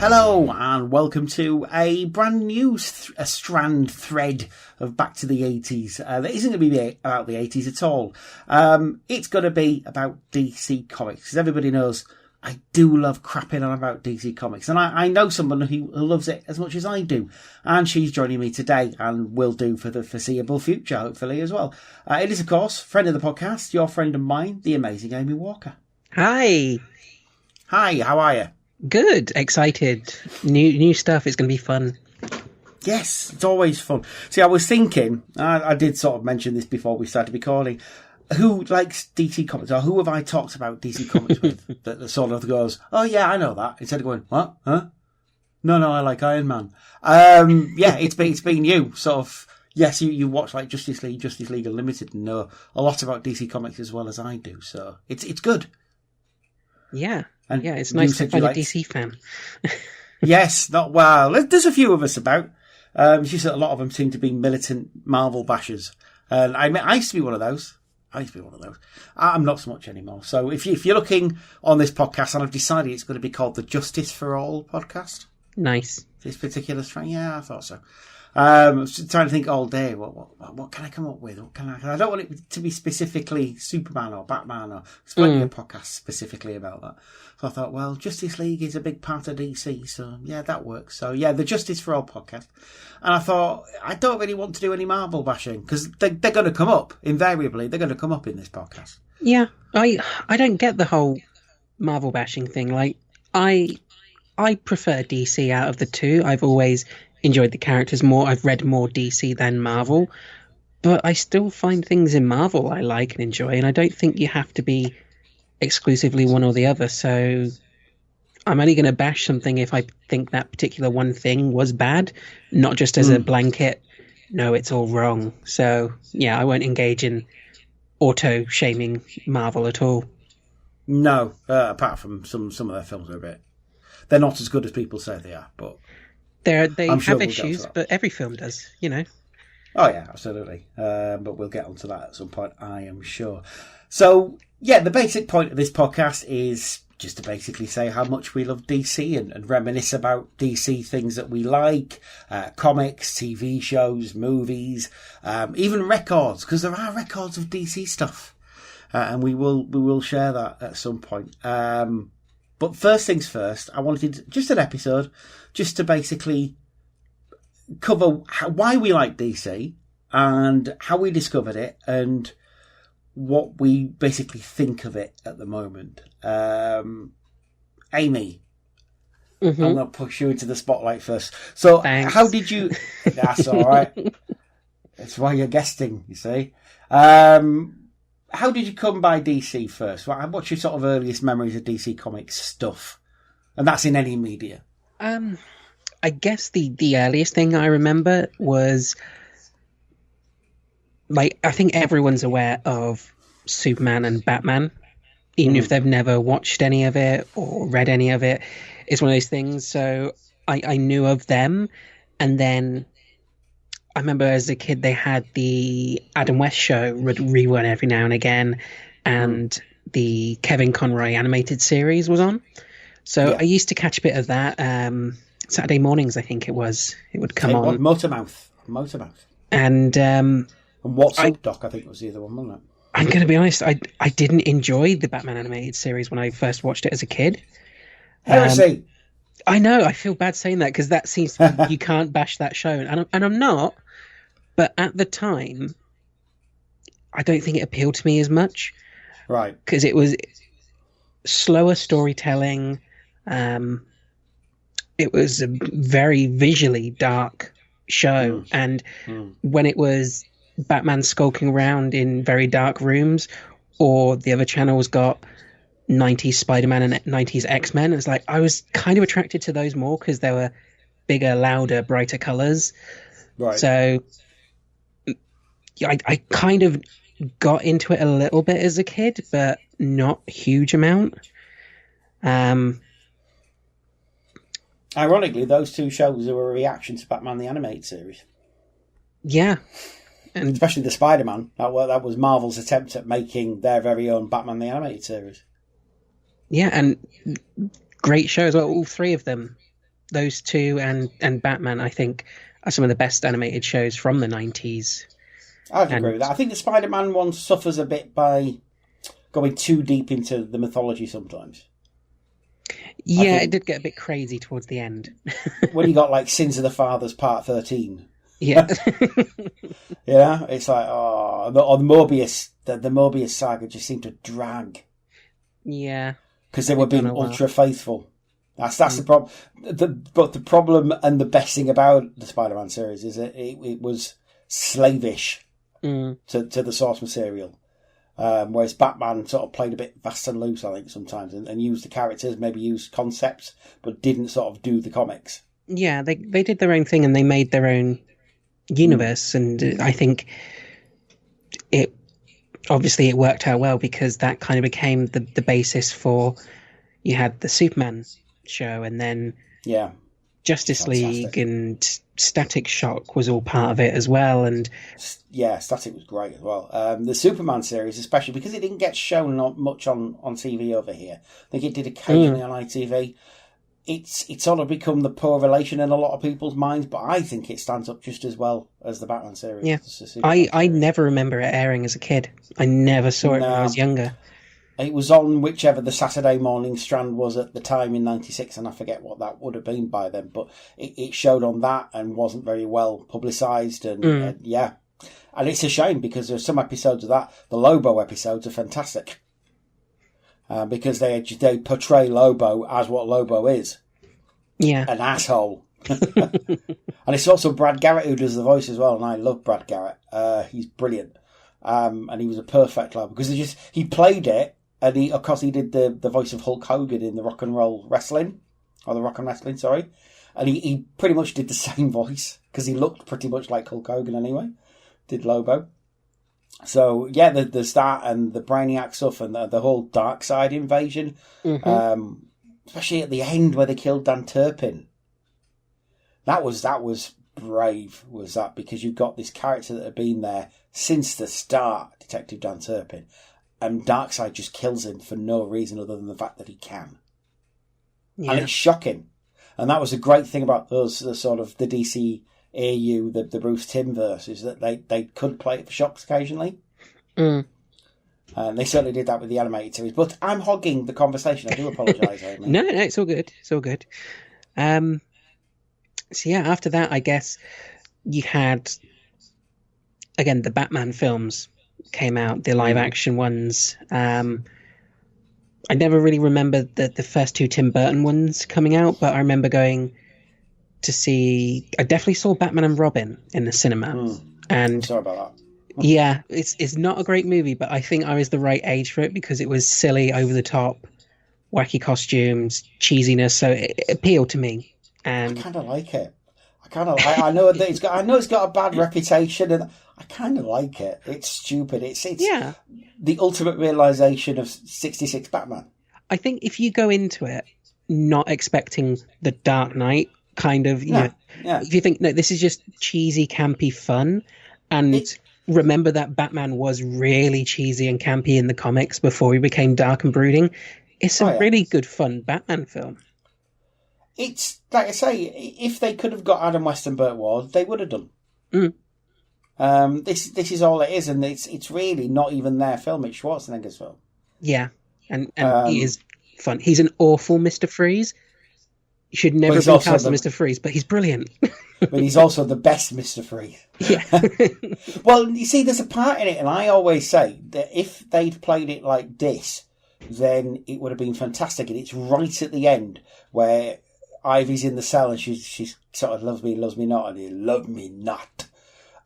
Hello and welcome to a brand new strand thread of Back to the 80s. That isn't going to be about the 80s at all. It's going to be about DC Comics, because everybody knows I do love crapping on about DC Comics, and I know someone who loves it as much as I do, and she's joining me today and will do for the foreseeable future, hopefully, as well. It is, of course, friend of the podcast, your friend and mine, the amazing Amy Walker. Hi, how are you? good, excited, new stuff. It's going to be fun. Yes, it's always fun. See, I was thinking, I did sort of mention this before we started recording, who likes DC Comics, or who have I talked about DC Comics with that sort of goes, oh yeah, I know that, instead of going, what? Huh? No, I like Iron Man. Yeah, it's been you, sort of. Yes, you watch like Justice League Unlimited, and know a lot about DC Comics as well as I do, so it's good. Yeah. And yeah, it's nice to find a DC fan. Yes, not well. There's a few of us about. It's just that a lot of them seem to be militant Marvel bashers. And I used to be one of those. I'm not so much anymore. So if you're looking on this podcast, and I've decided it's going to be called the Justice for All podcast. Nice. This particular strain, yeah, I thought so. I was trying to think all day. What can I come up with? I don't want it to be specifically Superman or Batman, or there's plenty of podcasts specifically about that. So I thought, well, Justice League is a big part of DC, so yeah, that works. So yeah, the Justice for All podcast. And I thought, I don't really want to do any Marvel bashing, because they're going to come up, invariably. They're going to come up in this podcast. Yeah, I don't get the whole Marvel bashing thing. Like, I prefer DC out of the two. I've always enjoyed the characters more. I've read more DC than Marvel, but I still find things in Marvel I like and enjoy, and I don't think you have to be exclusively one or the other. So I'm only going to bash something if I think that particular one thing was bad, not just as a blanket, no, it's all wrong. So yeah, I won't engage in auto-shaming Marvel at all. No, apart from some of their films are a bit... They're not as good as people say they are, but... They have issues, but every film does, you know. Oh, yeah, absolutely. But we'll get onto that at some point, I am sure. So, yeah, the basic point of this podcast is just to basically say how much we love DC and reminisce about DC things that we like, comics, TV shows, movies, even records, because there are records of DC stuff. And we will share that at some point. But first things first, I wanted just an episode just to basically cover why we like DC and how we discovered it and what we basically think of it at the moment. Amy, I'm going to push you into the spotlight first. So Thanks. How did you... That's all right. That's why you're guesting, you see. How did you come by DC first? What's your sort of earliest memories of DC Comics stuff? And that's in any media. I guess the earliest thing I remember was, like, I think everyone's aware of Superman and Batman, even if they've never watched any of it or read any of it. It's one of those things. So I knew of them, and then I remember as a kid they had the Adam West show rerun every now and again, and the Kevin Conroy animated series was on. So I used to catch a bit of that. Saturday mornings, I think it would come on. Motormouth. And What's Up Doc, I think was the other one, wasn't it? I'm going to be honest, I didn't enjoy the Batman animated series when I first watched it as a kid. Heresy. I know, I feel bad saying that, because that seems you can't bash that show, and I'm not. But at the time, I don't think it appealed to me as much. Right. Because it was slower storytelling. It was a very visually dark show. And when it was Batman skulking around in very dark rooms, or the other channels got 90s Spider-Man and 90s X-Men, it's like I was kind of attracted to those more because they were bigger, louder, brighter colors. Right. So I kind of got into it a little bit as a kid, but not a huge amount. Ironically, those two shows were a reaction to Batman the Animated Series. Yeah. And especially the Spider-Man. That was Marvel's attempt at making their very own Batman the Animated Series. Yeah, and great shows. Well, all three of them those two and Batman, I think, are some of the best animated shows from the 90s. I'd agree with that. I think the Spider-Man one suffers a bit by going too deep into the mythology sometimes. Yeah, it did get a bit crazy towards the end. When you got like Sins of the Fathers Part 13. Yeah. Yeah, it's like, or the Morbius, the Morbius saga just seemed to drag. Yeah. Because they were being ultra faithful. That's the problem. But the problem and the best thing about the Spider-Man series is that it was slavish to the source material. Whereas Batman sort of played a bit fast and loose, I think, sometimes, and used the characters, maybe used concepts, but didn't sort of do the comics. Yeah, they did their own thing and they made their own universe, and I think it worked out well because that kind of became the basis for, you had the Superman show, and then Justice League and Static Shock was all part of it as well. And yeah, Static was great as well. The Superman series, especially because it didn't get shown much on TV over here. I think it did occasionally on ITV. It's sort of become the poor relation in a lot of people's minds, but I think it stands up just as well as the Batman series. Yeah, I never remember it airing as a kid. I never saw it when I was younger. It was on whichever the Saturday morning strand was at the time in '96, and I forget what that would have been by then, but it showed on that and wasn't very well publicised, and yeah. And it's a shame because there's some episodes of that. The Lobo episodes are fantastic. Because they portray Lobo as what Lobo is. Yeah. An asshole. And it's also Brad Garrett who does the voice as well, and I love Brad Garrett. He's brilliant. And he was a perfect Lobo because he played it, and he did the voice of Hulk Hogan in the Rock and Wrestling, sorry. And he pretty much did the same voice because he looked pretty much like Hulk Hogan anyway. Did Lobo. So, yeah, there's that and the Brainiac stuff and the whole Dark Side invasion. Especially at the end where they killed Dan Turpin. That was brave, was that, because you've got this character that had been there since the start, Detective Dan Turpin, and Darkseid just kills him for no reason other than the fact that he can. Yeah. And it's shocking. And that was a great thing about those, the sort of the DC AU, the Bruce Timm verse, is that they could play it for shocks occasionally. And they certainly did that with the animated series. But I'm hogging the conversation. I do apologise, Amy. No, it's all good. It's all good. So yeah, after that, I guess you had, again, the Batman films came out, the live action ones. I never really remember the first two Tim Burton ones coming out, but I remember going to see, I definitely saw Batman and Robin in the cinema. And sorry about that. Yeah, it's not a great movie, but I think I was the right age for it because it was silly, over the top, wacky costumes, cheesiness, so it appealed to me. And I kind of like it. I know that it's got a bad reputation, and I kind of like it. It's stupid. It's the ultimate realization of '66 Batman. I think if you go into it not expecting the Dark Knight kind of, if you think, no, this is just cheesy, campy fun, and remember that Batman was really cheesy and campy in the comics before he became dark and brooding. It's a really good fun Batman film. It's, like I say, if they could have got Adam West and Burt Ward, they would have done. This is all it is, and it's really not even their film, it's Schwarzenegger's film. Yeah, and he is fun. He's an awful Mr. Freeze. You should never be cast as Mr. Freeze, but he's brilliant. But he's also the best Mr. Freeze. Yeah. Well, you see, there's a part in it, and I always say that if they'd played it like this, then it would have been fantastic. And it's right at the end where Ivy's in the cell and she's sort of loves me not, and he love me not.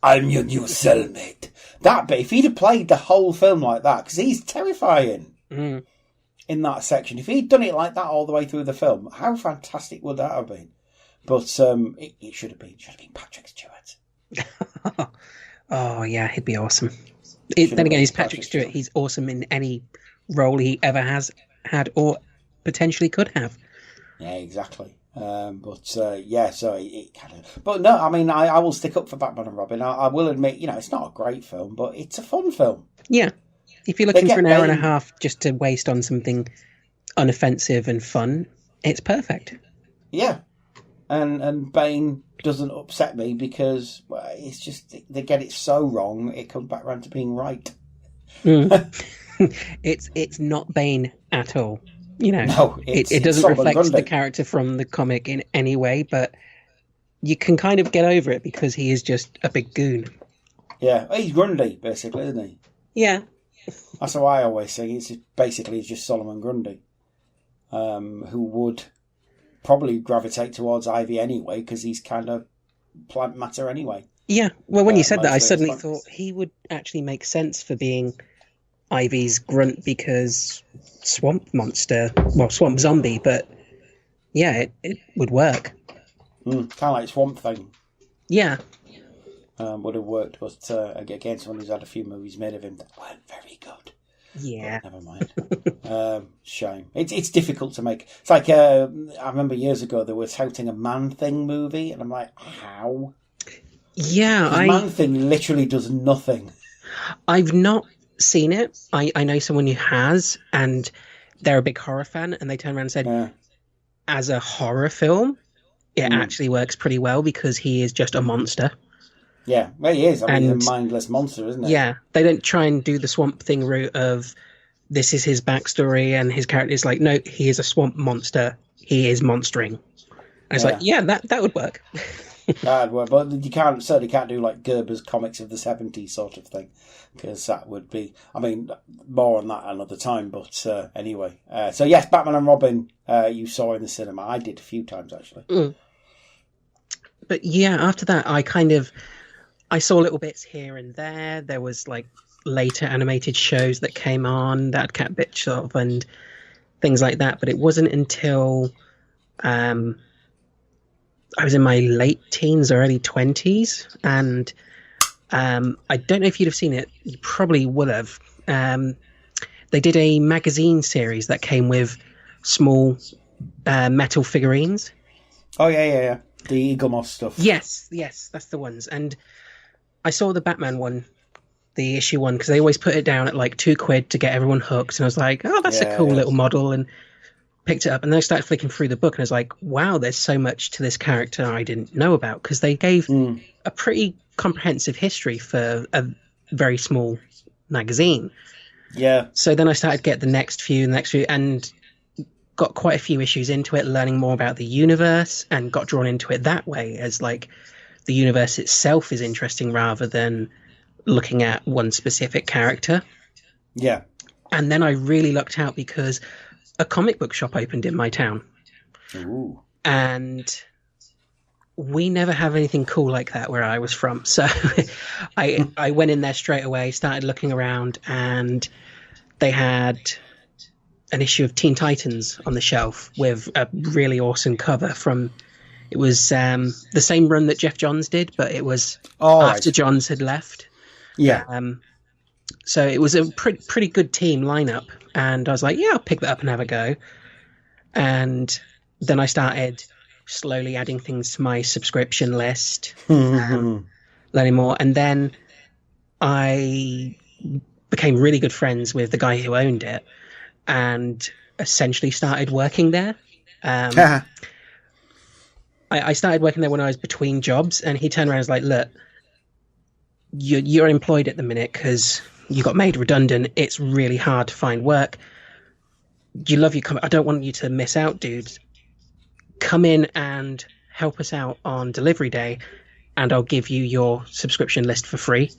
I'm your new cellmate. That bit, if he'd have played the whole film like that, because he's terrifying in that section. If he'd done it like that all the way through the film, how fantastic would that have been? But it should have been Patrick Stewart. Oh yeah, he'd be awesome. Then again, he's Patrick Stewart. He's awesome in any role he ever has had or potentially could have. Yeah, exactly. So it kind of. But no, I mean, I will stick up for Batman and Robin. I will admit, it's not a great film, but it's a fun film. Yeah, if you're looking for an hour and a half just to waste on something unoffensive and fun, it's perfect. Yeah. and Bane doesn't upset me because it's just they get it so wrong, it comes back around to being right. It's not Bane at all. You know, no, it doesn't reflect the character from the comic in any way, but you can kind of get over it because he is just a big goon. Yeah, he's Grundy, basically, isn't he? Yeah. That's how I always say. It's just Solomon Grundy, who would probably gravitate towards Ivy anyway, because he's kind of plant matter anyway. Yeah, well, when you said that, I suddenly thought he would actually make sense for being Ivy's grunt, because swamp zombie, but yeah, it would work. Kind of like Swamp Thing. Yeah. Would have worked, but again, someone who's had a few movies made of him that weren't very good. Yeah. But never mind. Shame. It's difficult to make. It's like, I remember years ago they were touting a Man-Thing movie, and I'm like, how? Yeah, Man-Thing literally does nothing. I've not seen it. I know someone who has, and they're a big horror fan, and they turned around and said, as a horror film, it actually works pretty well because he is just a monster. Yeah, well, he is. I mean, he's a mindless monster, isn't he? Yeah, they don't try and do the Swamp Thing route of this is his backstory and his character is like, no, he is a swamp monster. He is monstering. And it's like, yeah, that would work. That'd work, but you certainly can't do like Gerber's comics of the 70s sort of thing, because that would be, I mean, more on that another time, but anyway. So yes, Batman and Robin you saw in the cinema. I did a few times, actually. But yeah, after that, I saw little bits here and there. There was like later animated shows that came on that Cat Bishop and things like that. But it wasn't until I was in my late teens or early 20s. And I don't know if you'd have seen it. You probably would have. They did a magazine series that came with small metal figurines. Oh, yeah. The Eagle Moss stuff. Yes, that's the ones. And I saw the Batman one, the issue one, because they always put it down at like £2 to get everyone hooked. And I was like, oh, that's a cool little model, and picked it up. And then I started flicking through the book, and I was like, wow, there's so much to this character I didn't know about, because they gave a pretty comprehensive history for a very small magazine. Yeah. So then I started to get the next few, and got quite a few issues into it, learning more about the universe, and got drawn into it that way, as like the universe itself is interesting rather than looking at one specific character. Yeah. And then I really lucked out because a comic book shop opened in my town. Ooh. And we never have anything cool like that where I was from. So I went in there straight away, started looking around, and they had an issue of Teen Titans on the shelf with a really awesome cover from... It was the same run that Jeff Johns did, but it was after Johns had left. Yeah. So it was a pretty good team lineup, and I was like, yeah, I'll pick that up and have a go. And then I started slowly adding things to my subscription list, learning more. And then I became really good friends with the guy who owned it, and essentially started working there. I started working there when I was between jobs, and he turned around and was like, look, you're employed at the minute because you got made redundant. It's really hard to find work. You love your comic. I don't want you to miss out, dude. Come in and help us out on delivery day, and I'll give you your subscription list for free.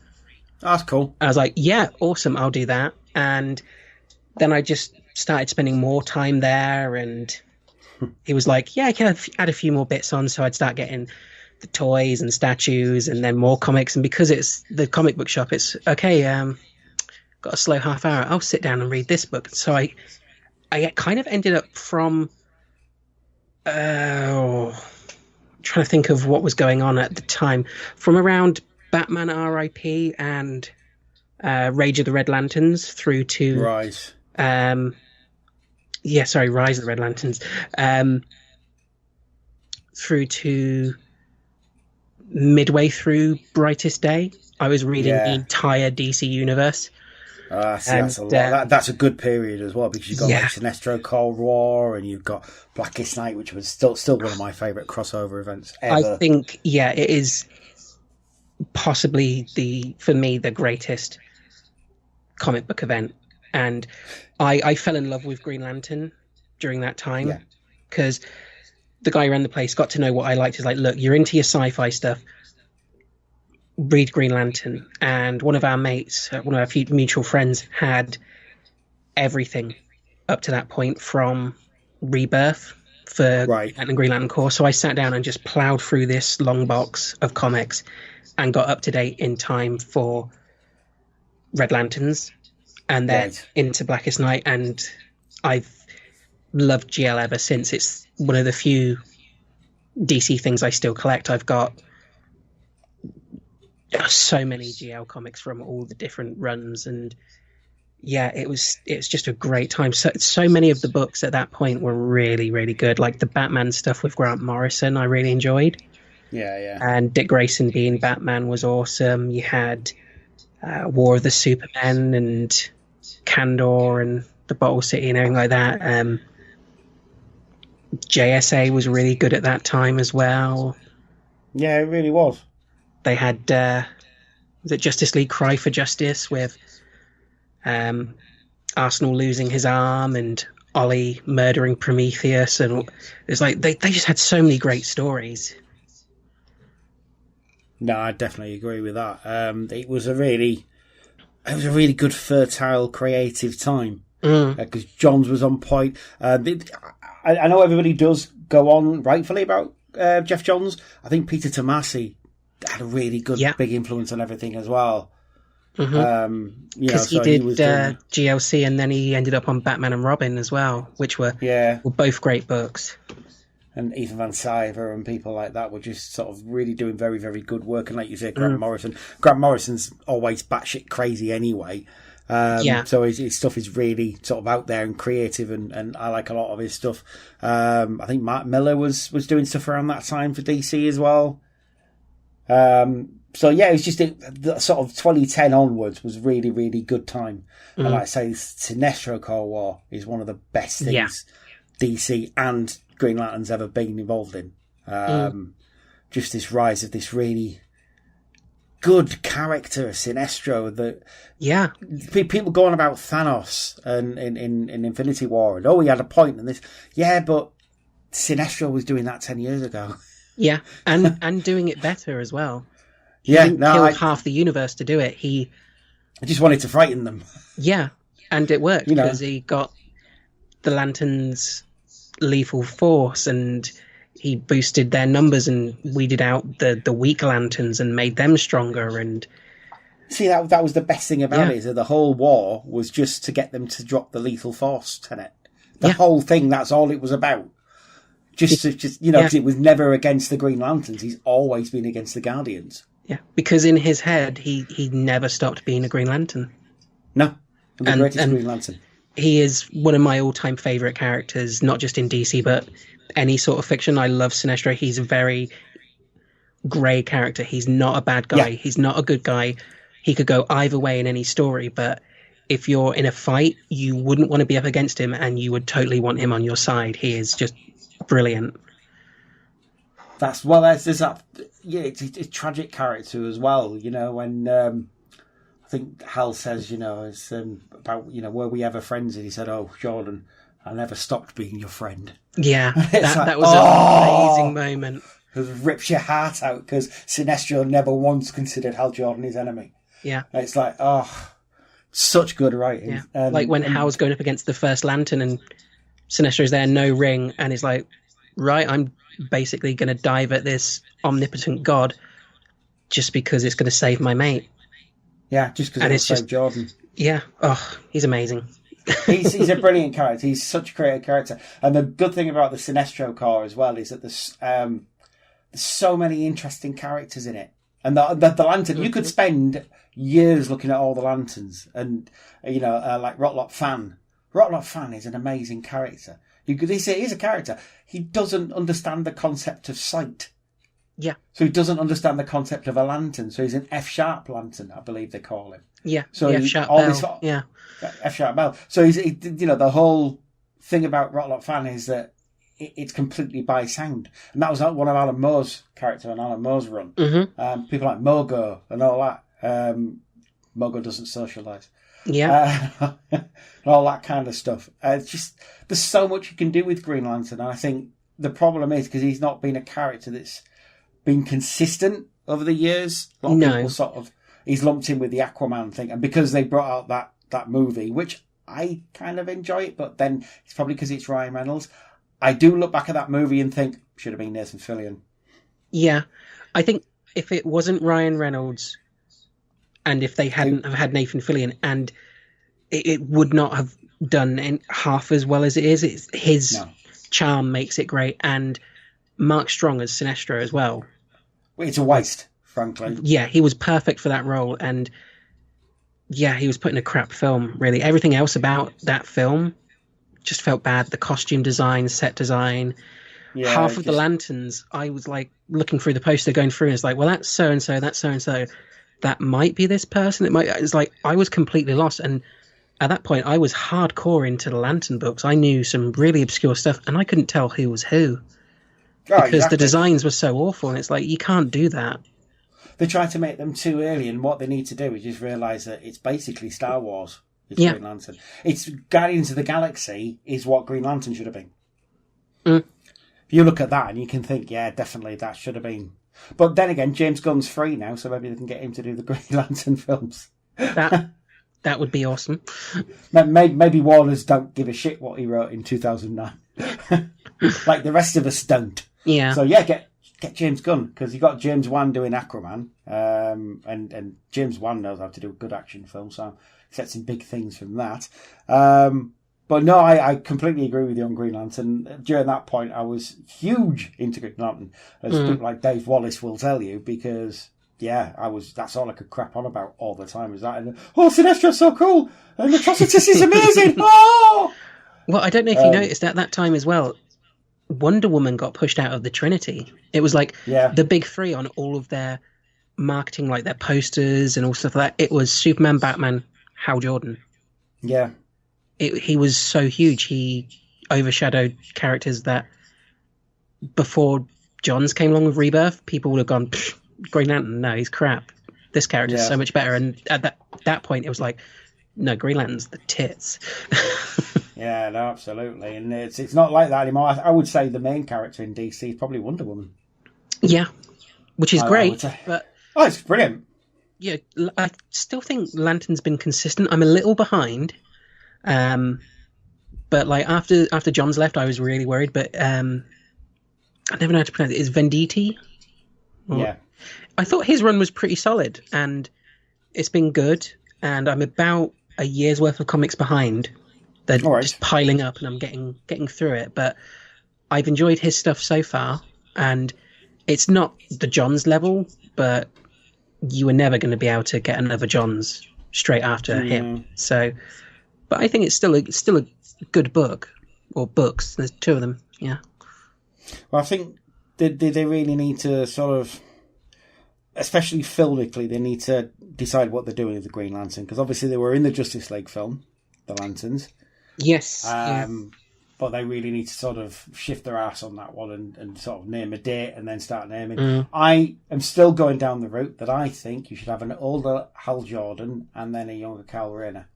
That's cool. I was like, yeah, awesome, I'll do that. And then I just started spending more time there, and he was like, yeah, I can add a few more bits on. So I'd start getting the toys and statues and then more comics. And because it's the comic book shop, it's okay, got a slow half hour, I'll sit down and read this book. So I kind of ended up from trying to think of what was going on at the time, from around Batman R.I.P. and Rage of the Red Lanterns through to Rise of the Red Lanterns, through to midway through Brightest Day. I was reading the entire DC universe. That's a lot. That's a good period as well, because you've got like Sinestro Cold War, and you've got Blackest Night, which was still one of my favourite crossover events ever. I think, it is possibly for me the greatest comic book event, and I fell in love with Green Lantern during that time, because the guy who ran the place got to know what I liked. Is like, look, you're into your sci-fi stuff, read Green Lantern. And one of our mates, one of our few mutual friends, had everything up to that point from Rebirth for Green Lantern Corps. So I sat down and just plowed through this long box of comics and got up to date in time for Red Lanterns, and then into Blackest Night. And I've loved GL ever since. It's one of the few DC things I still collect. I've got so many GL comics from all the different runs, and it's just a great time. So many of the books at that point were really, really good. Like the Batman stuff with Grant Morrison, I really enjoyed. And Dick Grayson being Batman was awesome. You had War of the Supermen and Kandor and the Bottle City and everything like that. JSA was really good at that time as well. Yeah, it really was. They had the Justice League Cry for Justice with Arsenal losing his arm and Ollie murdering Prometheus, and it's like they just had so many great stories. No, I definitely agree with that. It was a really good, fertile, creative time, because Johns was on point. I know everybody does go on rightfully about Jeff Johns. I think Peter Tomasi had a really good, big influence on everything as well. Because he did GLC, and then he ended up on Batman and Robin as well, which were both great books. And Ethan Van Sciver and people like that were just sort of really doing very, very good work. And like you said, Grant Morrison. Grant Morrison's always batshit crazy anyway. So his stuff is really sort of out there and creative, and I like a lot of his stuff. I think Mark Miller was doing stuff around that time for DC as well. So yeah, it was just the sort of 2010 onwards was really, really good time. And like I say, Sinestro Cold War is one of the best things DC and Green Lantern's ever been involved in. Just this rise of this really good character, Sinestro. People go on about Thanos and in Infinity War, and he had a point in this. Yeah, but Sinestro was doing that 10 years ago. Yeah, and doing it better as well. He didn't kill half the universe to do it. I just wanted to frighten them. Yeah, and it worked because he got the Lanterns lethal force, and he boosted their numbers and weeded out the weak Lanterns and made them stronger. And see, that was the best thing about it, is that the whole war was just to get them to drop the lethal force tenet. The whole thing, that's all it was about. Because it was never against the Green Lanterns. He's always been against the Guardians. Yeah, because in his head, he never stopped being a Green Lantern. No, the greatest Green Lantern. He is one of my all-time favourite characters, not just in DC, but any sort of fiction. I love Sinestro. He's a very grey character. He's not a bad guy. Yeah. He's not a good guy. He could go either way in any story, but if you're in a fight, you wouldn't want to be up against him, and you would totally want him on your side. He is just brilliant. There's that. Yeah, it's a tragic character as well. When I think Hal says, it's about were we ever friends? And he said, "Oh, Jordan, I never stopped being your friend." Yeah, that was an amazing moment. It rips your heart out, because Sinestro never once considered Hal Jordan his enemy. Yeah, it's like such good writing. Yeah. Like when Hal's going up against the First Lantern and Sinestro's there, no ring, and he's like, right, I'm basically going to dive at this omnipotent god just because it's going to save my mate. Yeah, just because it's saved Jordan. Yeah, he's amazing. he's a brilliant character. He's such a creative character. And the good thing about the Sinestro Corps as well is that there's so many interesting characters in it. And the Lantern, you could spend years looking at all the Lanterns. And, like Rotlop Fan. Rotlop Fan is an amazing character. He's a character. He doesn't understand the concept of sight. Yeah. So he doesn't understand the concept of a lantern. So he's an F-sharp lantern, I believe they call him. Yeah, So yeah, Sharp all Bell. this Yeah. F Sharp Bell. So the whole thing about Rotlot Fan is that it's completely by sound, and that was one of Alan Moore's character on Alan Moore's run. Mm-hmm. People like Mogo and all that. Mogo doesn't socialise. Yeah. And all that kind of stuff. It's just there's so much you can do with Green Lantern, and I think the problem is because he's not been a character that's been consistent over the years. A lot of people he's lumped in with the Aquaman thing, and because they brought out that movie, which I kind of enjoy it, but then it's probably because it's Ryan Reynolds. I do look back at that movie and think should have been Nathan Fillion. Yeah, I think if it wasn't Ryan Reynolds, and if they hadn't have had Nathan Fillion, and it would not have done half as well as it is. His charm makes it great, and Mark Strong as Sinestro as well. It's a waste, frankly. Yeah, he was perfect for that role, and yeah, he was put in a crap film, really. Everything else about that film just felt bad. The costume design, set design, half of the lanterns, I was like looking through the poster, going through, and it's like, well, that's so-and-so, that's so-and-so. That might be this person. It's like, I was completely lost, and at that point, I was hardcore into the Lantern books. I knew some really obscure stuff, and I couldn't tell who was who. Because the designs were so awful, and it's like, you can't do that. They try to make them too early, and what they need to do is just realise that it's basically Star Wars. Green Lantern. It's Guardians of the Galaxy is what Green Lantern should have been. If you look at that and you can think, yeah, definitely that should have been. But then again, James Gunn's free now, so maybe they can get him to do the Green Lantern films. That would be awesome. Maybe Warners don't give a shit what he wrote in 2009. Like the rest of us don't. Yeah. So yeah, get James Gunn, because you got James Wan doing Aquaman, and James Wan knows how to do a good action film, so expecting big things from that. But no, I completely agree with you on Green Lantern. During that point, I was huge into Green Lantern, as people like Dave Wallace will tell you, because that's all I could crap on about all the time, is that. And, Sinestro's so cool, and Atrocitus is amazing. Oh! Well, I don't know if you noticed at that time as well, Wonder Woman got pushed out of the Trinity. It was like the big three on all of their marketing, like their posters and all stuff like that. It was Superman, Batman, Hal Jordan. Yeah. He was so huge. He overshadowed characters that before Johns came along with Rebirth, people would have gone, Green Lantern, no, he's crap. This character's so much better. And at that point, it was like, no, Green Lantern's the tits. Yeah, no, absolutely. And it's not like that anymore. I would say the main character in DC is probably Wonder Woman. Yeah, which is great. But it's brilliant. Yeah, I still think Lantern's been consistent. I'm a little behind. But like after John's left, I was really worried. But I never know how to pronounce it. Is Venditti? Yeah. I thought his run was pretty solid, and it's been good. And I'm about a year's worth of comics behind. They're just piling up, and I'm getting through it. But I've enjoyed his stuff so far, and it's not the Johns level, but you were never going to be able to get another Johns straight after him. So, but I think it's still a good book, or books. There's two of them. Yeah. Well, I think they really need to sort of, especially filmically, they need to decide what they're doing with the Green Lantern, because obviously they were in the Justice League film, the Lanterns. Yes. But they really need to sort of shift their ass on that one and sort of name a date and then start naming. I am still going down the route that I think you should have an older Hal Jordan and then a younger Kyle Rayner.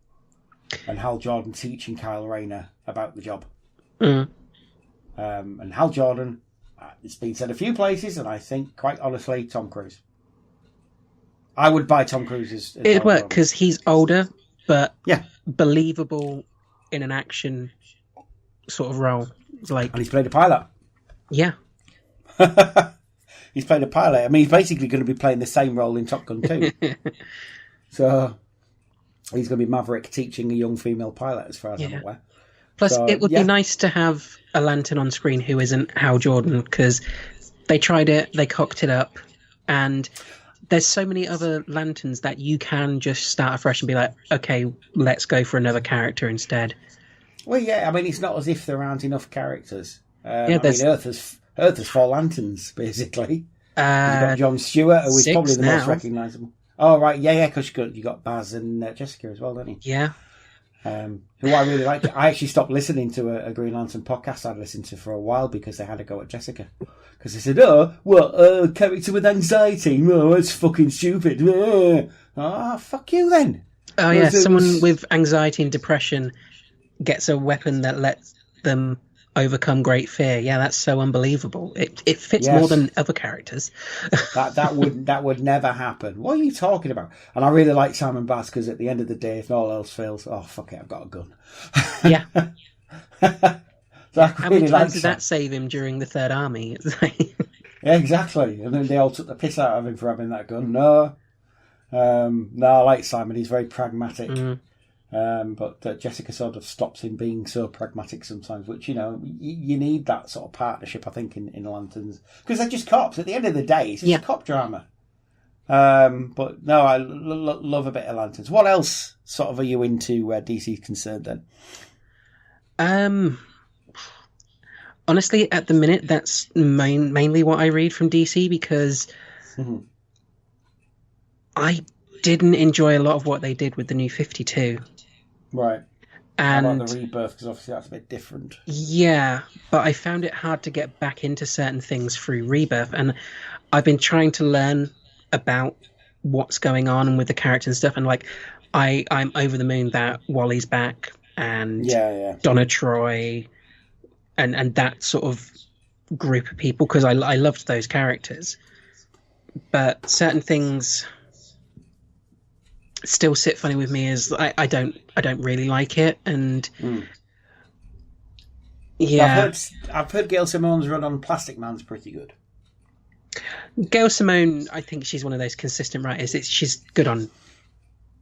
And Hal Jordan teaching Kyle Rayner about the job. And Hal Jordan, it's been said a few places, and I think, quite honestly, Tom Cruise. I would buy Tom Cruise as it'd work, because he's older, but believable in an action sort of role. Like, and he's played a pilot. Yeah. He's played a pilot. I mean, he's basically going to be playing the same role in Top Gun 2. So he's going to be Maverick teaching a young female pilot, as far as I'm aware. Plus, it would be nice to have a Lantern on screen who isn't Hal Jordan, because they tried it, they cocked it up, and there's so many other Lanterns that you can just start afresh and be like, okay, let's go for another character instead. Well, yeah, I mean, it's not as if there aren't enough characters. Earth has 4 Lanterns, basically. You've got John Stewart, who is probably the most recognisable. Oh, right. Yeah, because you got Baz and Jessica as well, don't you? Yeah. Who I really like. I actually stopped listening to a Green Lantern podcast I'd listened to for a while because they had a go at Jessica. Because they said, character with anxiety? Oh, that's fucking stupid. Fuck you then. Oh, yeah, someone with anxiety and depression gets a weapon that lets them overcome great fear. Yeah, that's so unbelievable. It fits more than other characters. that would never happen. What are you talking about? And I really like Simon Bass because at the end of the day, if all else fails, oh fuck it, I've got a gun. Yeah. So How many times did that save him during the Third Army? Yeah, exactly. And then they all took the piss out of him for having that gun. No, I like Simon. He's very pragmatic. But Jessica sort of stops him being so pragmatic sometimes, which, you need that sort of partnership, I think, in Lanterns. Because they're just cops. At the end of the day, it's just a cop drama. But no, I love a bit of Lanterns. What else sort of are you into where DC's concerned then? Honestly, at the minute, that's mainly what I read from DC because I didn't enjoy a lot of what they did with the New 52. Right. And how about the Rebirth? Because obviously that's a bit different. Yeah, but I found it hard to get back into certain things through Rebirth, and I've been trying to learn about what's going on with the characters and stuff, and I'm over the moon that Wally's back and Donna Troy and that sort of group of people because I loved those characters, but certain things still sit funny with me as I don't really like it, and I've heard Gail Simone's run on Plastic Man's pretty good. Gail Simone, I think she's one of those consistent writers. She's good on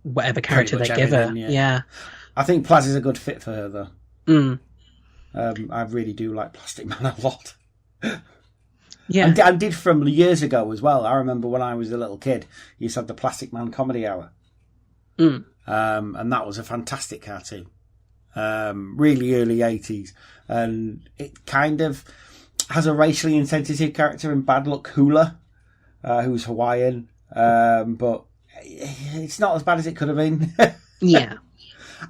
whatever character they give her. Yeah. I think Plaz is a good fit for her though. I really do like Plastic Man a lot. Yeah, and did from years ago as well. I remember when I was a little kid, you used to have the Plastic Man Comedy Hour. And that was a fantastic cartoon. Really early 80s. And it kind of has a racially insensitive character in Bad Luck Hula, who's Hawaiian. But it's not as bad as it could have been. Yeah.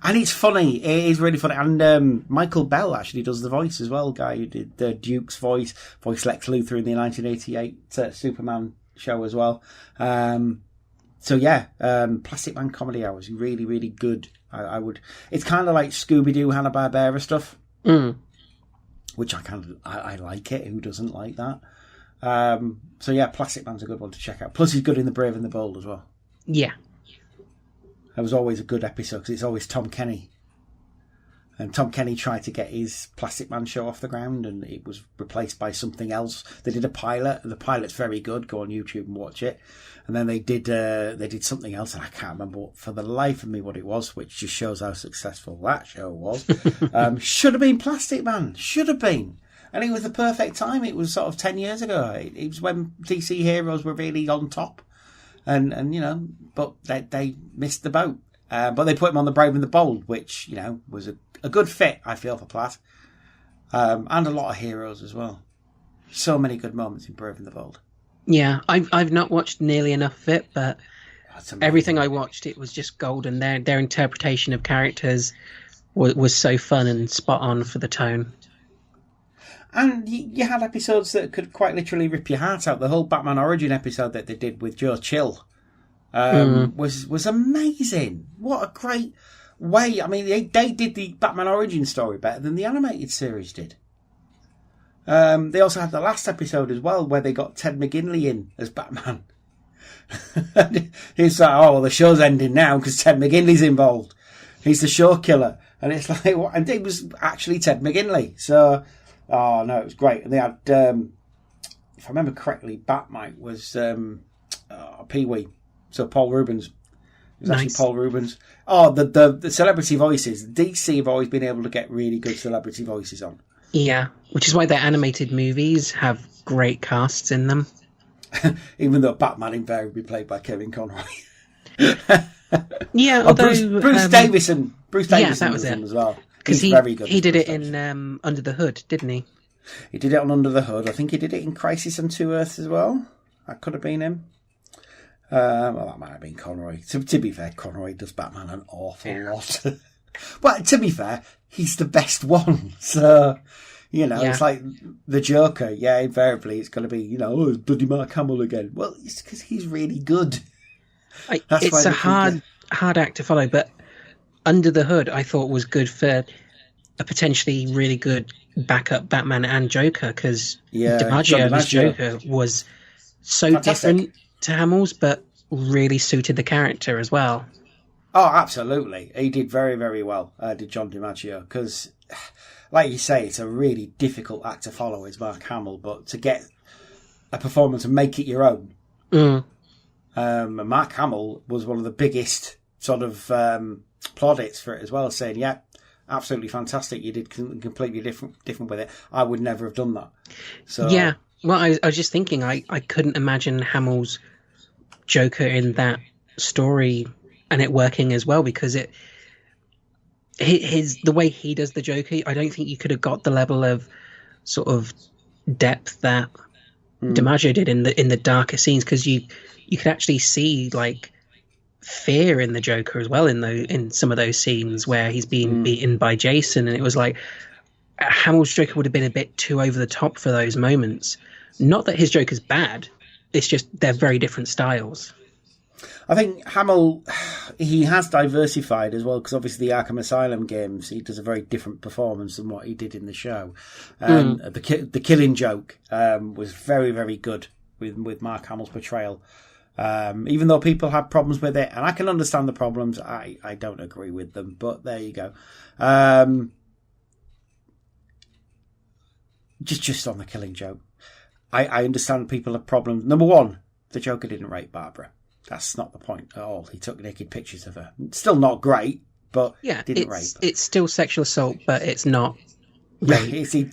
And it's funny. It is really funny. And Michael Bell actually does the voice as well. Guy who did the Duke's voiced Lex Luthor in the 1988 Superman show as well. Plastic Man Comedy Hour is really, really good. I would. It's kind of like Scooby-Doo, Hanna-Barbera stuff, which I like it. Who doesn't like that? Plastic Man's a good one to check out. Plus, he's good in The Brave and the Bold as well. Yeah. It was always a good episode because it's always Tom Kenny. And Tom Kenny tried to get his Plastic Man show off the ground and it was replaced by something else. They did a pilot. The pilot's very good. Go on YouTube and watch it. And then they did something else and I can't remember for the life of me what it was, which just shows how successful that show was. Should have been Plastic Man. Should have been. And it was the perfect time. It was sort of 10 years ago. It was when DC heroes were really on top. And but they missed the boat. But they put him on The Brave and the Bold, which, was a good fit, I feel, for Platt. And a lot of heroes as well. So many good moments in Brave and the Bold. Yeah, I've not watched nearly enough of it, but everything I watched, it was just golden. Their interpretation of characters was so fun and spot on for the tone. And you had episodes that could quite literally rip your heart out. The whole Batman Origin episode that they did with Joe Chill was amazing. What a great way. I mean, they did the Batman Origin story better than the animated series did. They also had the last episode as well where they got Ted McGinley in as Batman. He's like, the show's ending now because Ted McGinley's involved. He's the show killer. And it's like, what? And it was actually Ted McGinley. So... Oh, no, it was great. And they had, if I remember correctly, Batmite was Pee-wee. So Paul Rubens. It was actually Paul Rubens. Oh, the celebrity voices. DC have always been able to get really good celebrity voices on. Yeah, which is why their animated movies have great casts in them. Even though Batman invariably played by Kevin Conroy. Yeah, although... Bruce Davison. Yeah, that was it. As well. Because he did it in Under the Hood, didn't he? He did it on Under the Hood. I think he did it in Crisis on Two Earths as well. That could have been him. Well, that might have been Conroy. To be fair, Conroy does Batman an awful lot. But to be fair, he's the best one. So, it's like the Joker. Yeah, invariably it's going to be, oh, it's bloody Mark Hamill again. Well, it's because he's really good. It's a hard act to follow, but under the hood, I thought was good for a potentially really good backup Batman and Joker, because DiMaggio as Joker was so different to Hamill's, but really suited the character as well. Oh, absolutely. He did very, very well, did John DiMaggio, because, like you say, it's a really difficult act to follow as Mark Hamill, but to get a performance and make it your own. Mark Hamill was one of the biggest sort of plaudits for it as well, saying, yeah, absolutely fantastic. You did completely different with it. I would never have done that. So yeah. Well, I was just thinking, I couldn't imagine Hamill's Joker in that story and it working as well, because the way he does the Joker, I don't think you could have got the level of sort of depth that DiMaggio did in the darker scenes, because you could actually see like fear in the Joker as well in some of those scenes where he's being beaten by Jason, and it was like Hamill's Joker would have been a bit too over the top for those moments. Not that his Joker's bad, it's just they're very different styles. I think Hamill, he has diversified as well, because obviously the Arkham Asylum games, he does a very different performance than what he did in the show. The Killing Joke was very, very good with Mark Hamill's portrayal. Even though people have problems with it, and I can understand the problems, I don't agree with them, but there you go. Just on the Killing Joke, I understand people have problems. Number one, the Joker didn't rape Barbara. That's not the point at all. He took naked pictures of her. Still not great, but didn't rape her. It's still sexual assault, but it's not rape.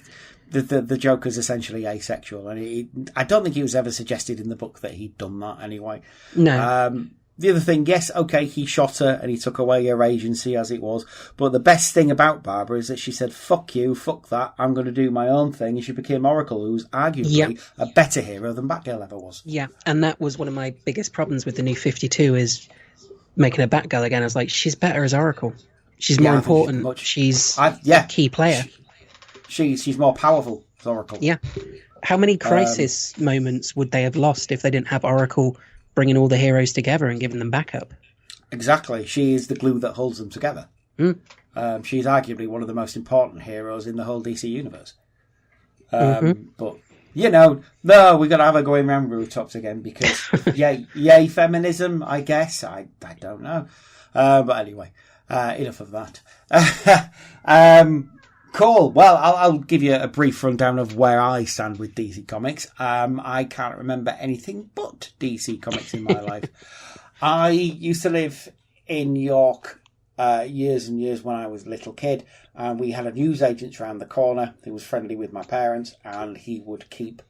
The Joker's essentially asexual, and I don't think it was ever suggested in the book that he'd done that anyway. No. The other thing, yes, okay, he shot her and he took away her agency as it was, but the best thing about Barbara is that she said, fuck you, fuck that, I'm going to do my own thing, and she became Oracle, who's arguably a better hero than Batgirl ever was. Yeah, and that was one of my biggest problems with the new 52, is making her Batgirl again. I was like, she's better as Oracle. She's more important. She's a key player. She's more powerful as Oracle. Yeah. How many crisis moments would they have lost if they didn't have Oracle bringing all the heroes together and giving them backup? Exactly. She is the glue that holds them together. She's arguably one of the most important heroes in the whole DC universe. But, no, we've got to have her going round rooftops again, because, yay, feminism, I guess. I don't know. But anyway, enough of that. Cool. Well, I'll give you a brief rundown of where I stand with DC Comics. I can't remember anything but DC Comics in my life. I used to live in York years and years when I was a little kid, and we had a newsagent around the corner who was friendly with my parents, and he would keep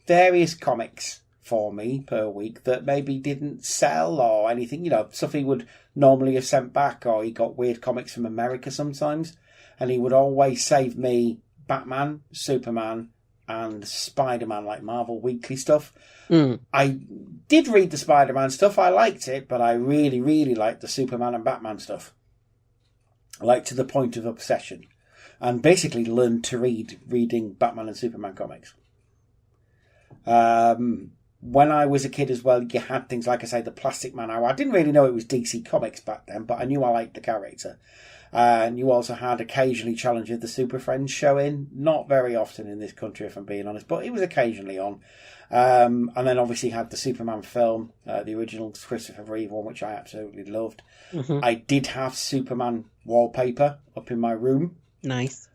various comics for me per week that maybe didn't sell or anything, stuff he would normally have sent back, or he got weird comics from America sometimes. And he would always save me Batman, Superman, and Spider-Man, like Marvel Weekly stuff. I did read the Spider-Man stuff. I liked it, but I really, really liked the Superman and Batman stuff. Like, to the point of obsession. And basically learned to reading Batman and Superman comics. When I was a kid as well, you had things like, I say, the Plastic Man. I didn't really know it was DC Comics back then, but I knew I liked the character. And you also had occasionally Challenge of the Super Friends showing. Not very often in this country, if I'm being honest, but it was occasionally on. And then obviously had the Superman film, the original Christopher Reeve one, which I absolutely loved. I did have Superman wallpaper up in my room. Nice.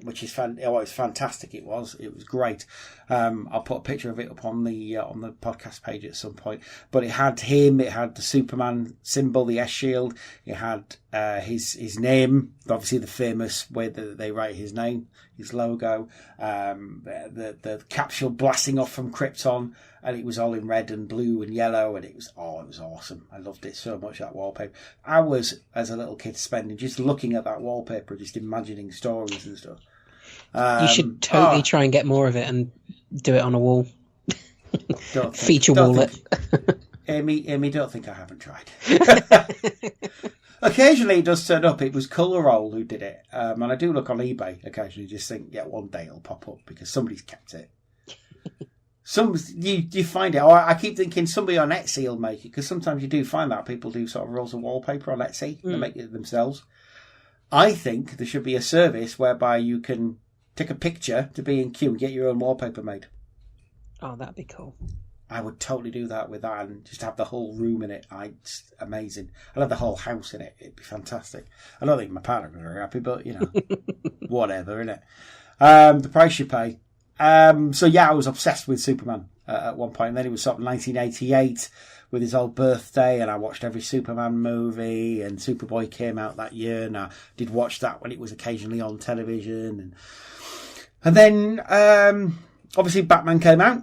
Which is it's fantastic. It was great. I'll put a picture of it up on the podcast page at some point. But it had him. It had the Superman symbol, the S shield. It had his name, obviously the famous way that they write his name, his logo. The capsule blasting off from Krypton, and it was all in red and blue and yellow, and it was awesome. I loved it so much, that wallpaper. I was, as a little kid, spending just looking at that wallpaper, just imagining stories and stuff. You should totally try and get more of it and do it on a wall. Feature wall it. Amy, don't think I haven't tried. Occasionally it does turn up. It was Colour Roll who did it. And I do look on eBay occasionally, just think, yeah, one day it'll pop up because somebody's kept it. You find it. Or I keep thinking somebody on Etsy will make it, because sometimes you do find that people do sort of rolls of wallpaper on Etsy. They make it themselves. I think there should be a service whereby you can take a picture to B&Q and get your own wallpaper made. Oh, that'd be cool. I would totally do that with that and just have the whole room in it. It's amazing. I'd have the whole house in it. It'd be fantastic. I don't think my partner would be very happy, but, whatever, innit? The price you pay. So, yeah, I was obsessed with Superman at one point. And then it was sort of 1988 with his old birthday, and I watched every Superman movie, and Superboy came out that year, and I did watch that when it was occasionally on television. And then, obviously, Batman came out.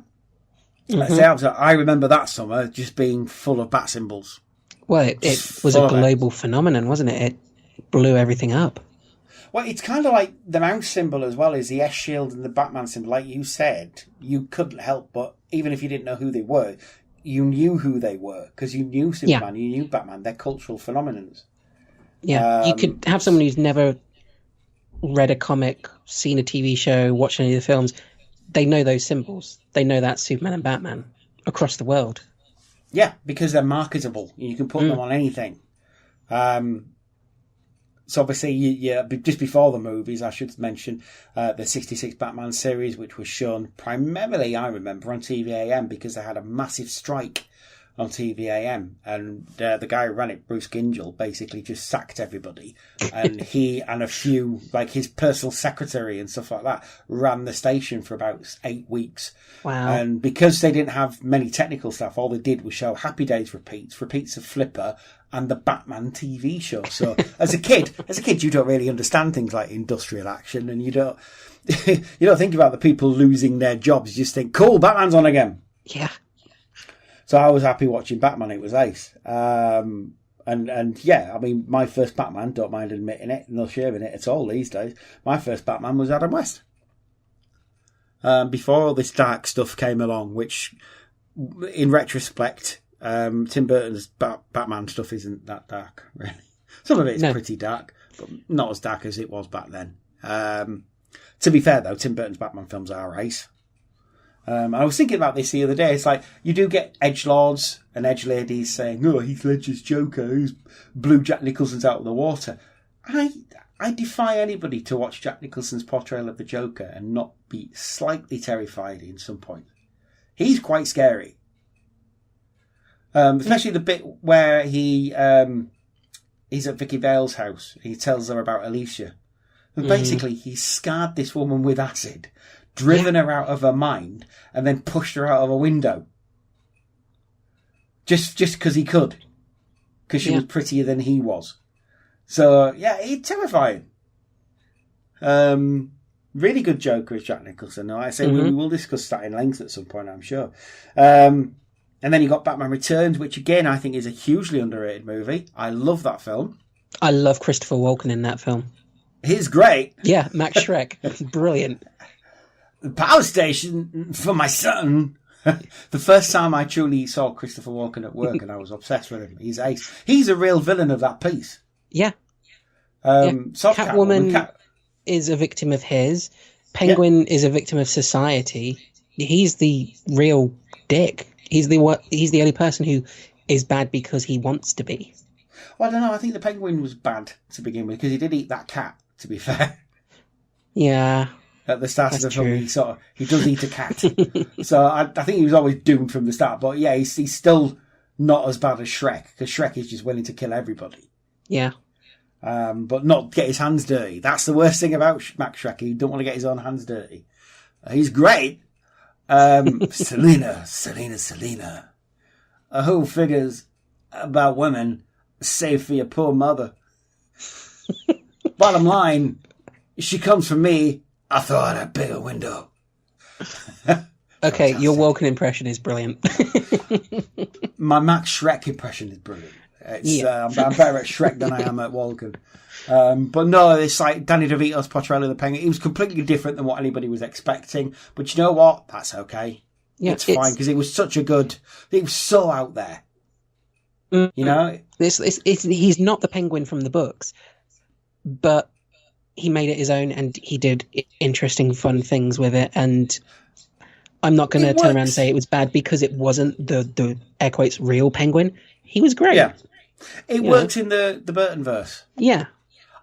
Let's say I remember that summer just being full of bat symbols. Well, it was a global phenomenon, wasn't it? It blew everything up. Well, it's kind of like the mouse symbol as well as the S shield and the Batman symbol. Like you said, you couldn't help but, even if you didn't know who they were, you knew who they were because you knew Superman, you knew Batman. They're cultural phenomenons. Yeah, you could have someone who's never read a comic, seen a TV show, watched any of the films. They know those symbols. They know that's Superman and Batman across the world. Yeah, because they're marketable. You can put them on anything. So obviously, just before the movies, I should mention the 66 Batman series, which was shown primarily, I remember, on TVAM because they had a massive strike on TVAM. And the guy who ran it, Bruce Gingell, basically just sacked everybody. And he and a few, like his personal secretary and stuff like that, ran the station for about 8 weeks. Wow. And because they didn't have many technical staff, all they did was show Happy Days repeats of Flipper, and the Batman TV show. So as a kid, you don't really understand things like industrial action, and you don't think about the people losing their jobs. You just think, cool, Batman's on again. Yeah. So I was happy watching Batman. It was ace. And yeah, I mean, my first Batman, don't mind admitting it, no shame in it at all these days. My first Batman was Adam West. Before all this dark stuff came along, which, in retrospect, Tim Burton's Batman stuff isn't that dark, really. Some of it's pretty dark, but not as dark as it was back then. To be fair, though, Tim Burton's Batman films are ace. I was thinking about this the other day. It's like, you do get edgelords and edgeladies saying, oh, Heath Ledger's Joker, who's blew Jack Nicholson's out of the water. I defy anybody to watch Jack Nicholson's portrayal of the Joker and not be slightly terrified in some point. He's quite scary. Especially the bit where he's at Vicky Vale's house. He tells her about Alicia. And basically, he scarred this woman with acid, driven her out of her mind, and then pushed her out of a window. Just because he could. Because she was prettier than he was. So, yeah, he's terrifying. Really good Joker is Jack Nicholson. Like I say, we will discuss that in length at some point, I'm sure. And then you got Batman Returns, which again I think is a hugely underrated movie. I love that film. I love Christopher Walken in that film. He's great. Yeah, Max Schreck. Brilliant. The power station for my son. The first time I truly saw Christopher Walken at work and I was obsessed with him. He's ace. He's a real villain of that piece. Yeah. Catwoman is a victim of his. Penguin is a victim of society. He's the real dick. He's the only person who is bad because he wants to be. Well, I don't know. I think the Penguin was bad to begin with because he did eat that cat, to be fair. Yeah. At the start of the film, he does eat a cat. So I think he was always doomed from the start. But yeah, he's still not as bad as Shrek, because Shrek is just willing to kill everybody. Yeah. But not get his hands dirty. That's the worst thing about Max Shrek. He don't want to get his own hands dirty. He's great. Selena. Who figures about women, save for your poor mother? Bottom line, she comes from me. I thought I'd bigger window. Okay, your Walken impression is brilliant. My Max Shrek impression is brilliant. I'm better at Shrek than I am at Walken. But no, it's like Danny DeVito's portrayal of the Penguin. It was completely different than what anybody was expecting. But you know what? That's okay. Yeah, it's fine because it was so out there. You know, he's not the Penguin from the books, but he made it his own, and he did interesting, fun things with it. And I'm not going to turn around and say it was bad because it wasn't the air quotes real Penguin. He was great. Yeah, it worked in the Burtonverse. Yeah.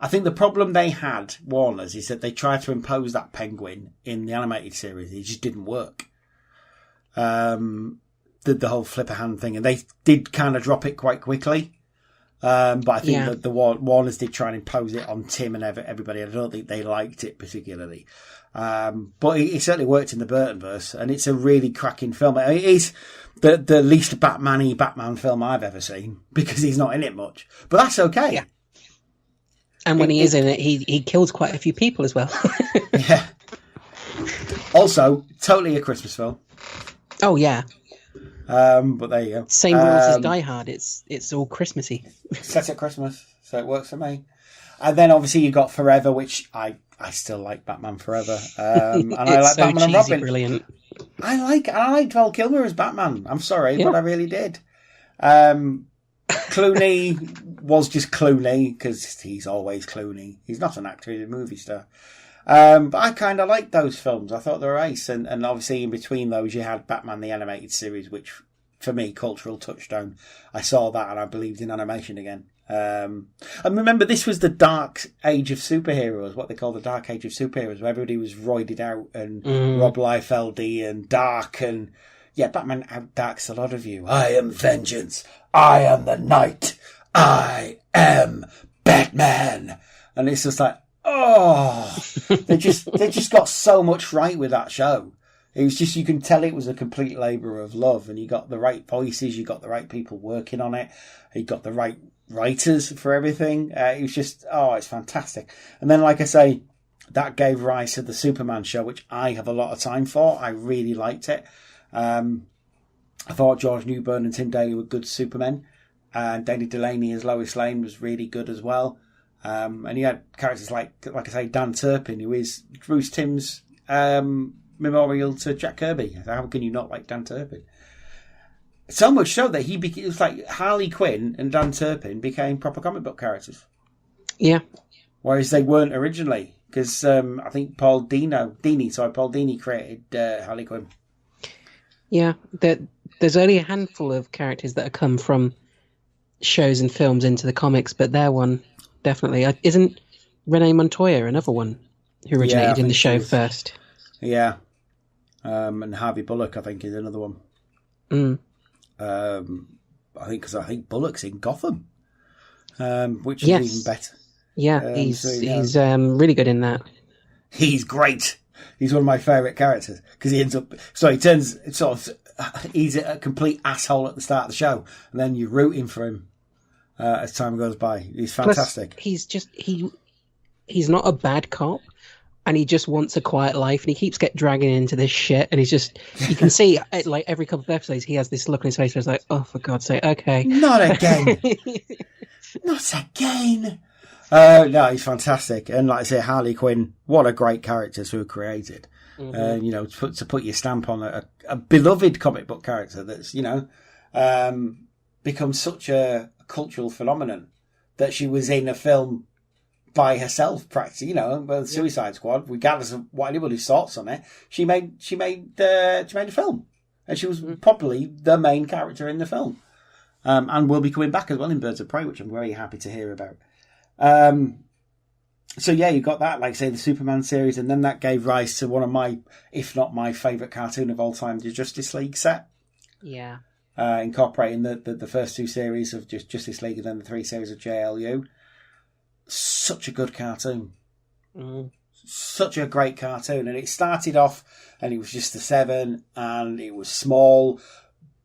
I think the problem they had, Warner's, is that they tried to impose that Penguin in the animated series. It just didn't work. The whole flip a hand thing, and they did kind of drop it quite quickly. But I think that the Warners did try and impose it on Tim and everybody. I don't think they liked it particularly. But it certainly worked in the Burtonverse, and it's a really cracking film. It is the least Batman-y Batman film I've ever seen, because he's not in it much. But that's okay. Yeah. And when he is in it, he kills quite a few people as well. Yeah. Also, totally a Christmas film. Oh, yeah. But there you go. Same rules as Die Hard. It's all Christmassy. Set at Christmas, so it works for me. And then obviously you got Forever, which I still like Batman Forever. And I like so Batman and Robin. Brilliant. I like Val Kilmer as Batman. I'm sorry, but I really did. Clooney was just Clooney, because he's always Clooney. He's not an actor, he's a movie star. But I kind of liked those films. I thought they were ace. And obviously in between those, you had Batman the Animated Series, which, for me, cultural touchstone. I saw that and I believed in animation again. And remember, this was the dark age of superheroes, what they call the dark age of superheroes, where everybody was roided out and Rob Liefeldy and dark. And yeah, Batman outdarks a lot of you. I am vengeance. I am the night. I am Batman. And it's just like, oh, they just got so much right with that show. It was just, you can tell it was a complete labour of love, and you got the right voices, you got the right people working on it, you got the right writers for everything. It was just, it's fantastic. And then, like I say, that gave rise to the Superman show, which I have a lot of time for. I really liked it. I thought George Newbern and Tim Daly were good Supermen, and Danny Delaney as Lois Lane was really good as well. And you had characters like I say, Dan Turpin, who is Bruce Timm's memorial to Jack Kirby. How can you not like Dan Turpin? So much so that it was like Harley Quinn and Dan Turpin became proper comic book characters. Yeah. Whereas they weren't originally, because I think Paul Dini created Harley Quinn. Yeah, there's only a handful of characters that have come from shows and films into the comics, but they're one, definitely. Isn't Renee Montoya another one who originated in the show first? Yeah. And Harvey Bullock, I think, is another one. I think Bullock's in Gotham, which is even better. Yeah, he's really good in that. He's great. He's one of my favourite characters, because he's a complete asshole at the start of the show, and then you're rooting for him as time goes by. He's fantastic. Plus, he's not a bad cop, and he just wants a quiet life, and he keeps dragging into this shit, and he's just, you can see, like, every couple of episodes, he has this look on his face where it's like, oh, for God's sake, okay. Not again. Not again. No, he's fantastic. And like I say, Harley Quinn, what a great character to have created. To put your stamp on a beloved comic book character that's, become such a cultural phenomenon that she was in a film by herself, practically, the Suicide Squad, regardless of what anybody's thoughts on it, she made a film. And she was probably the main character in the film. And will be coming back as well in Birds of Prey, which I'm very happy to hear about. So yeah, you got that, like say, the Superman series, and then that gave rise to one of my, if not my favourite cartoon of all time, the Justice League set. Yeah. Incorporating the first two series of Justice League and then the 3 series of JLU. Such a good cartoon. Such a great cartoon. And it started off and it was just the 7 and it was small.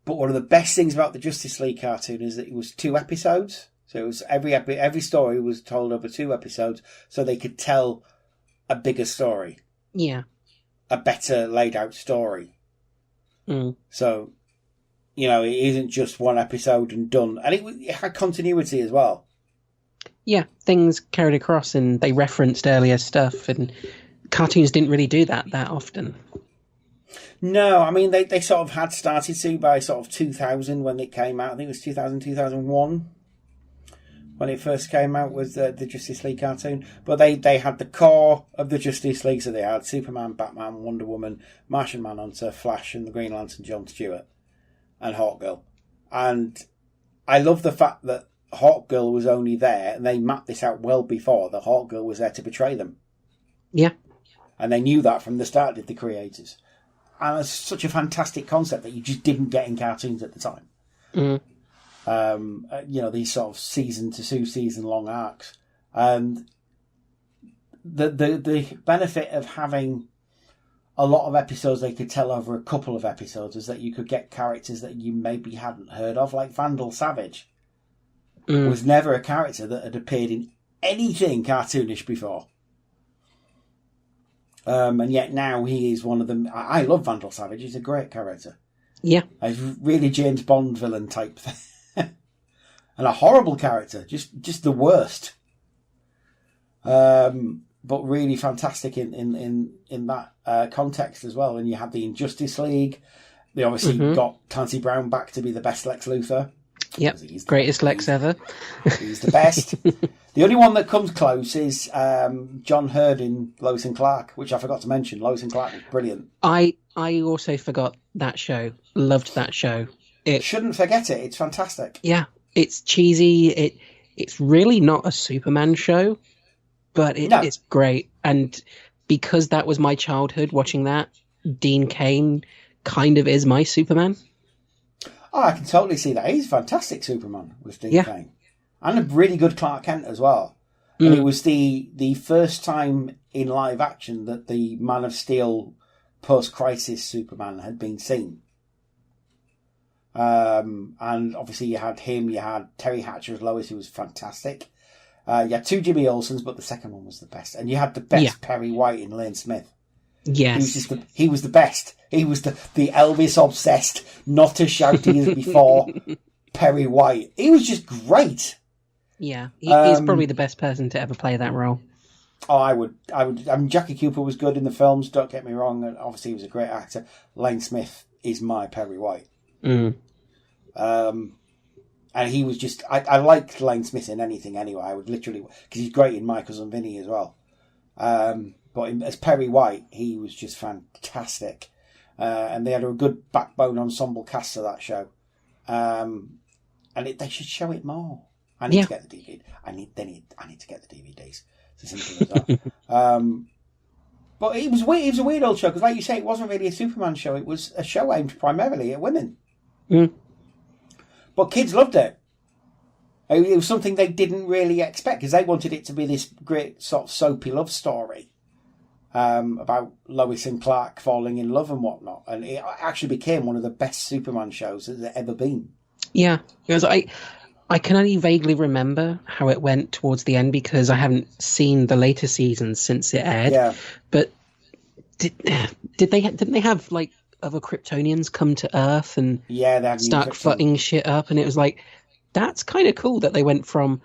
But one of the best things about the Justice League cartoon is that it was 2 episodes. So it was every story was told over 2 episodes, so they could tell a bigger story. Yeah. A better laid out story. So, it isn't just 1 episode and done. And it had continuity as well. Yeah, things carried across and they referenced earlier stuff, and cartoons didn't really do that often. No, I mean, they sort of had started to by sort of 2000 when it came out. I think it was 2000, 2001 when it first came out with the Justice League cartoon. But they had the core of the Justice League, so they had Superman, Batman, Wonder Woman, Martian Manhunter, Flash, and the Green Lantern, John Stewart, and Hawkgirl. And I love the fact that Hawkgirl was only there, and they mapped this out well before that Hawkgirl was there to betray them. Yeah. And they knew that from the start, did the creators. And it's such a fantastic concept that you just didn't get in cartoons at the time. These sort of season to season long arcs. And the benefit of having a lot of episodes they could tell over a couple of episodes is that you could get characters that you maybe hadn't heard of, like Vandal Savage. Was never a character that had appeared in anything cartoonish before. And yet now he is one of them. I love Vandal Savage. He's a great character. Yeah. He's really James Bond villain type thing. And a horrible character. Just the worst. But really fantastic in that context as well. And you had the Injustice League. They obviously got Clancy Brown back to be the best Lex Luthor. Yep, greatest Lex ever. He's the best. The only one that comes close is John Hurd in Lois and Clark, which I forgot to mention. Lois and Clark was brilliant. I also forgot that show. Loved that show. Shouldn't forget it. It's fantastic. Yeah, it's cheesy. It's really not a Superman show, but it's great. And because that was my childhood watching that, Dean Cain kind of is my Superman. Oh, I can totally see that. He's a fantastic Superman with Dean Cain. And a really good Clark Kent as well. And it was the first time in live action that the Man of Steel post-crisis Superman had been seen. And obviously you had him, you had Terry Hatcher as Lois, who was fantastic. You had two Jimmy Olsens, but the second one was the best. And you had the best Perry White in Lane Smith. Yes. He was the best. He was the Elvis obsessed, not as shouty as before Perry White. He was just great. Yeah, he's probably the best person to ever play that role. Oh, I would. I mean, Jackie Cooper was good in the films, don't get me wrong, and obviously he was a great actor. Lane Smith is my Perry White. And he was just, I liked Lane Smith in anything anyway. I would literally, because he's great in My Cousin Vinny as well. But as Perry White, he was just fantastic. And they had a good backbone ensemble cast of that show. And they should show it more. I need to get the DVD. I need to get the DVDs. It's as simple as that. But it was weird. It was a weird old show because, like you say, it wasn't really a Superman show. It was a show aimed primarily at women. But kids loved it. It was something they didn't really expect because they wanted it to be this great sort of soapy love story about Lois and Clark falling in love and whatnot. And it actually became one of the best Superman shows that there's ever been. Yeah. Because I can only vaguely remember how it went towards the end because I haven't seen the later seasons since it aired. Yeah. But didn't they have like other Kryptonians come to Earth and start fucking shit up? And it was like, that's kind of cool that they went from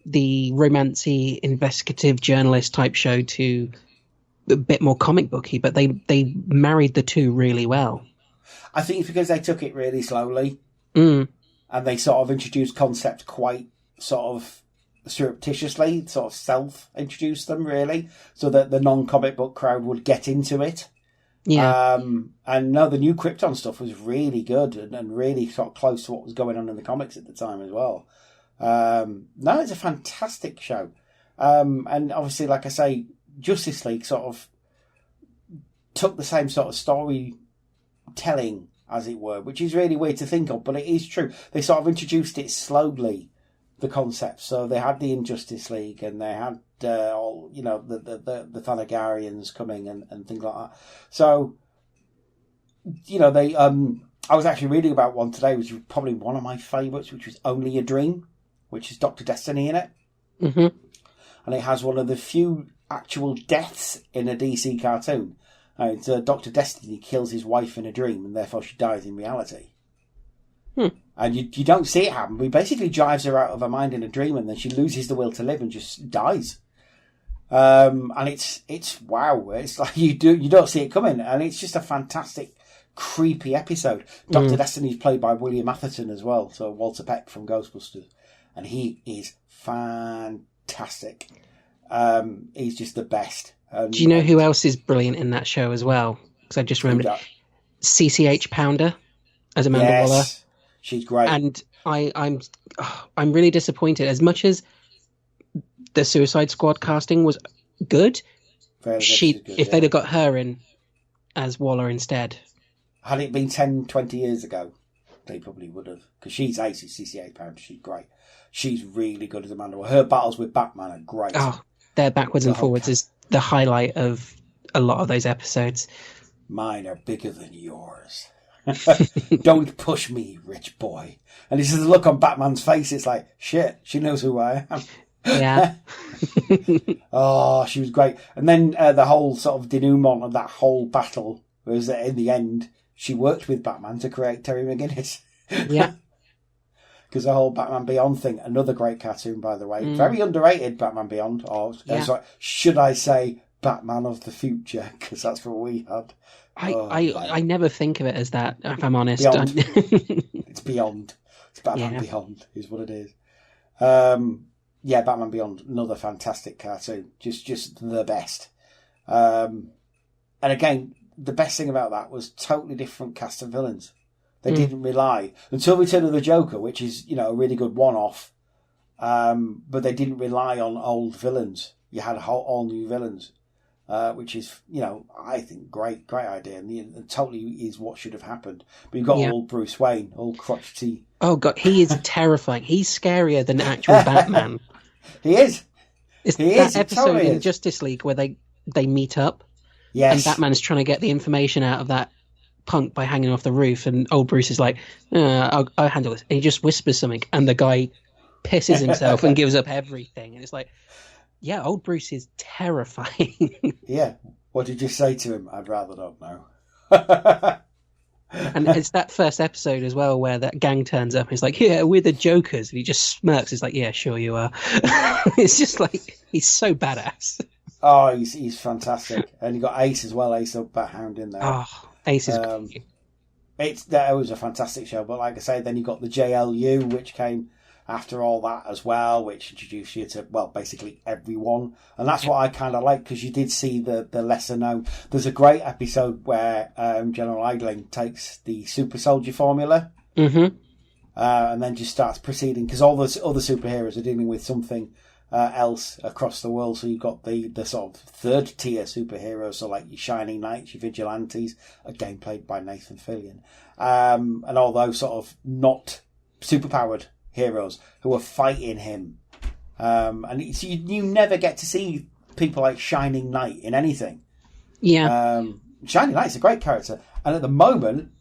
the romancy, investigative journalist type show to a bit more comic booky, but they married the two really well. I think it's because they took it really slowly. And they sort of introduced concepts quite sort of surreptitiously, sort of self-introduced them, really, so that the non-comic book crowd would get into it. Yeah. And no, the new Krypton stuff was really good and really sort of close to what was going on in the comics at the time as well. No, it's a fantastic show. And obviously, like I say, Justice League sort of took the same sort of storytelling, as it were, which is really weird to think of, but it is true. They sort of introduced it slowly, the concept. So they had the Injustice League, and they had all, you know, the Thanagarians coming and things like that. So, you know, they I was actually reading about one today, which was probably one of my favourites, which was Only a Dream, which is Dr. Destiny in it. And it has one of the few actual deaths in a DC cartoon. It's Dr. Destiny kills his wife in a dream, and therefore she dies in reality. And you don't see it happen. He basically drives her out of her mind in a dream, and then she loses the will to live and just dies. And it's wow. It's like you don't see it coming, and it's just a fantastic, creepy episode. Dr. Destiny's played by William Atherton as well, so Walter Peck from Ghostbusters, and he is fantastic. He's just the best. Do you know who else is brilliant in that show as well? Because I just remembered CCH Pounder as Amanda Waller. She's great. And I'm really disappointed. As much as the Suicide Squad casting was good, if they'd have got her in as Waller instead. Had it been 10, 20 years ago, they probably would have. Because she's ace at CCH Pounder. She's great. She's really good as Amanda Waller. Her battles with Batman are great. Oh, their backwards and forwards is the highlight of a lot of those episodes. Mine are bigger than yours. Don't push me, rich boy. And this is the look on Batman's face. It's like, shit, she knows who I am. Yeah. Oh, she was great. And then the whole sort of denouement of that whole battle was that in the end, she worked with Batman to create Terry McGinnis. Yeah. Because the whole Batman Beyond thing, another great cartoon, by the way. Very underrated, Batman Beyond. Or sorry, should I say Batman of the Future? Because that's what we had. I never think of it as that, if I'm honest. Beyond. It's Beyond. It's Batman Beyond is what it is. Batman Beyond, another fantastic cartoon. Just the best. And again, the best thing about that was totally different cast of villains. They didn't rely, until Return of the Joker, which is, a really good one-off, but they didn't rely on old villains. You had all new villains, which is, I think great idea, and totally is what should have happened. But you've got old Bruce Wayne, old crotchety. Oh God, he is terrifying. He's scarier than actual Batman. He is. That episode in Justice League where they meet up, and Batman's trying to get the information out of that punk by hanging off the roof, and old Bruce is like, I'll handle this, and he just whispers something, and the guy pisses himself and gives up everything, and it's like, old Bruce is terrifying. What did you say to him? I'd rather not know. And it's that first episode as well where that gang turns up and he's like, we're the Jokers, and he just smirks. It's like, sure you are. It's just like, he's so badass. Oh, he's fantastic. And you got Ace as well, Ace the Bat-Hound in there. Oh, Ace is great. That was a fantastic show, but like I say, then you got the JLU, which came after all that as well, which introduced you to, basically everyone. And that's what I kind of like, because you did see the lesser known. There's a great episode where General Idling takes the super soldier formula and then just starts proceeding, because all the other superheroes are dealing with something else across the world. So you've got the sort of third tier superheroes, so like your Shining Knights, your Vigilantes, again played by Nathan Fillion, and all those sort of not superpowered heroes who are fighting him. And you never get to see people like Shining Knight in anything. Shining Knight's a great character, and at the moment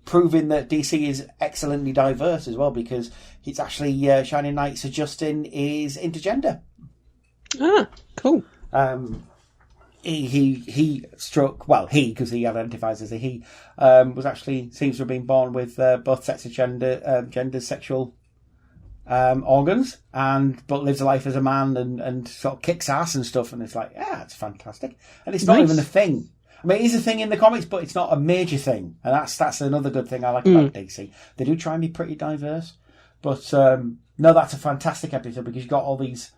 proving that DC is excellently diverse as well, because it's actually Shining Knight Sir Justin is intergender. Ah, cool. He struck, because he identifies as a he, was actually seems to have been born with both sets of gender sexual organs, but lives a life as a man and sort of kicks ass and stuff, and it's like, it's fantastic. And it's not even a thing. I mean, it is a thing in the comics, but it's not a major thing, and that's another good thing I like about DC. They do try and be pretty diverse, but no, that's a fantastic episode, because you've got all these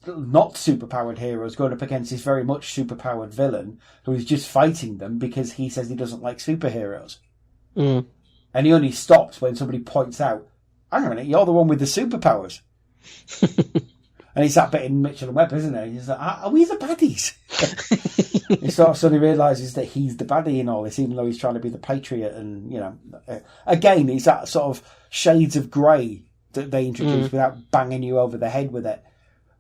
not superpowered heroes going up against this very much superpowered villain who is just fighting them because he says he doesn't like superheroes. And he only stops when somebody points out, hang on a minute, you're the one with the superpowers. And it's that bit in Mitchell and Webb, isn't it? He's like, are we the baddies? He sort of suddenly realises that he's the baddie in all this, even though he's trying to be the patriot. And, again, it's that sort of shades of grey that they introduce without banging you over the head with it.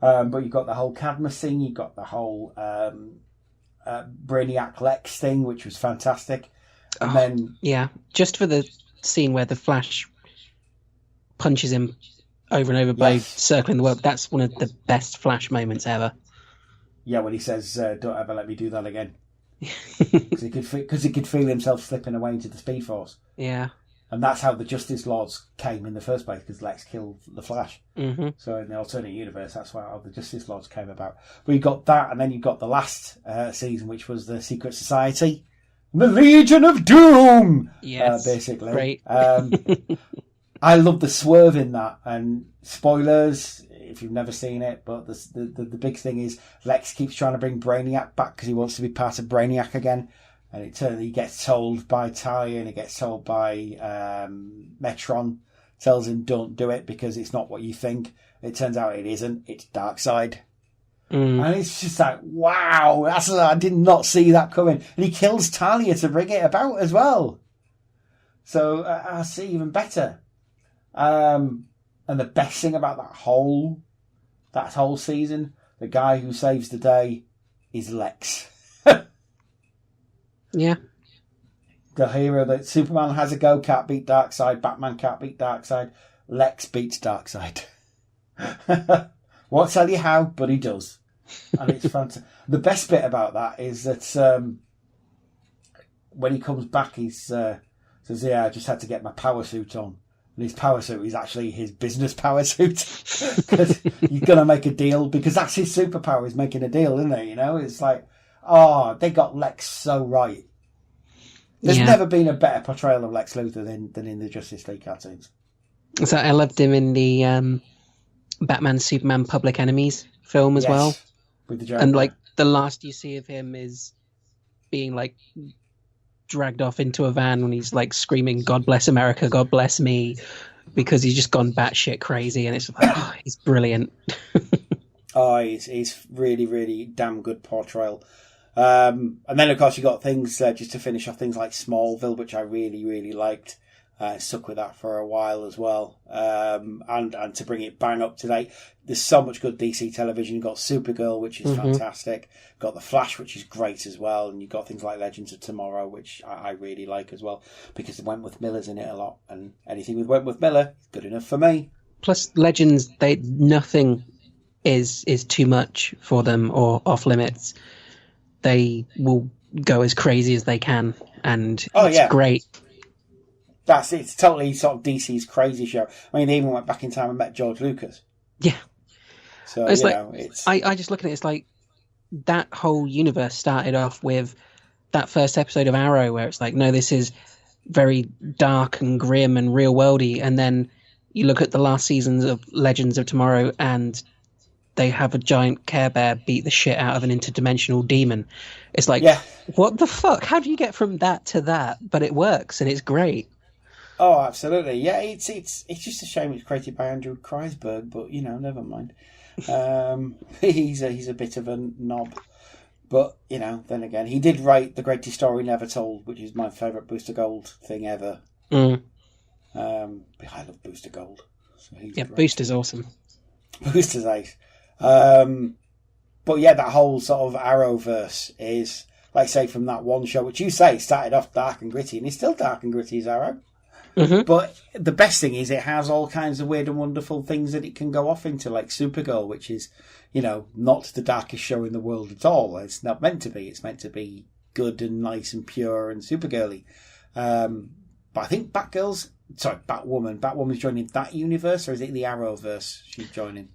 But you've got the whole Cadmus thing, you've got the whole Brainiac Lex thing, which was fantastic. And then... Yeah, just for the scene where the Flash punches him over and over by circling the world. That's one of the best Flash moments ever. Yeah, when he says, don't ever let me do that again. Because he could feel himself slipping away into the Speed Force. Yeah. And that's how the Justice Lords came in the first place, because Lex killed the Flash. Mm-hmm. So in the alternate universe, that's how the Justice Lords came about. But you got that, and then you got the last season, which was the Secret Society. The Legion of Doom! Yes, basically. great. I love the swerve in that. And spoilers, if you've never seen it, but the big thing is Lex keeps trying to bring Brainiac back because he wants to be part of Brainiac again. And he gets told by Ty, and he gets told by Metron, tells him don't do it because it's not what you think. It turns out it isn't. It's Darkseid. And it's just like, wow, I did not see that coming. And he kills Talia to bring it about as well. So I see even better. And the best thing about that whole season, the guy who saves the day is Lex. Yeah. The hero that Superman has a go, can't beat Darkseid, Batman can't beat Darkseid, Lex beats Darkseid. Won't tell you how, but he does. And it's fantastic. The best bit about that is that when he comes back, he says, yeah, I just had to get my power suit on. And his power suit is actually his business power suit. Because he's going to make a deal, because that's his superpower, is making a deal, isn't it? You know, it's like, oh, they got Lex so right. There's never been a better portrayal of Lex Luthor than in the Justice League cartoons. So I loved him in the Batman Superman Public Enemies film as well. With the Joker. And like the last you see of him is being like dragged off into a van when he's like screaming, "God bless America, God bless me," because he's just gone batshit crazy, and it's like, oh, he's brilliant. He's really, really damn good portrayal. And then, of course, you got things, just to finish off, things like Smallville, which I really, really liked. Stuck with that for a while as well. And to bring it bang up to date, there's so much good DC television. You've got Supergirl, which is fantastic. Got The Flash, which is great as well. And you've got things like Legends of Tomorrow, which I really like as well, because Wentworth Miller's in it a lot. And anything with Wentworth Miller is good enough for me. Plus, Legends, nothing is too much for them or off limits. They will go as crazy as they can, and it's great. It's totally sort of DC's crazy show. I mean, they even went back in time and met George Lucas. Yeah. So, it's I just look at it, it's like that whole universe started off with that first episode of Arrow where it's like, no, this is very dark and grim and real worldy. And then you look at the last seasons of Legends of Tomorrow and they have a giant Care Bear beat the shit out of an interdimensional demon. It's like, what the fuck? How do you get from that to that? But it works and it's great. Oh, absolutely. Yeah, it's just a shame it's created by Andrew Kreisberg, but, you know, never mind. He's a bit of a knob. But, you know, then again, he did write The Greatest Story Never Told, which is my favourite Booster Gold thing ever. I love Booster Gold. So great. Booster's awesome. Booster's ace. But yeah, that whole sort of Arrowverse is, like say, from that one show, which you say started off dark and gritty, and it's still dark and gritty as Arrow. But the best thing is it has all kinds of weird and wonderful things that it can go off into, like Supergirl, which is, you know, not the darkest show in the world at all. It's not meant to be. It's meant to be good and nice and pure and Supergirly. But I think Batwoman's joining that universe, or is it the Arrowverse she's joining?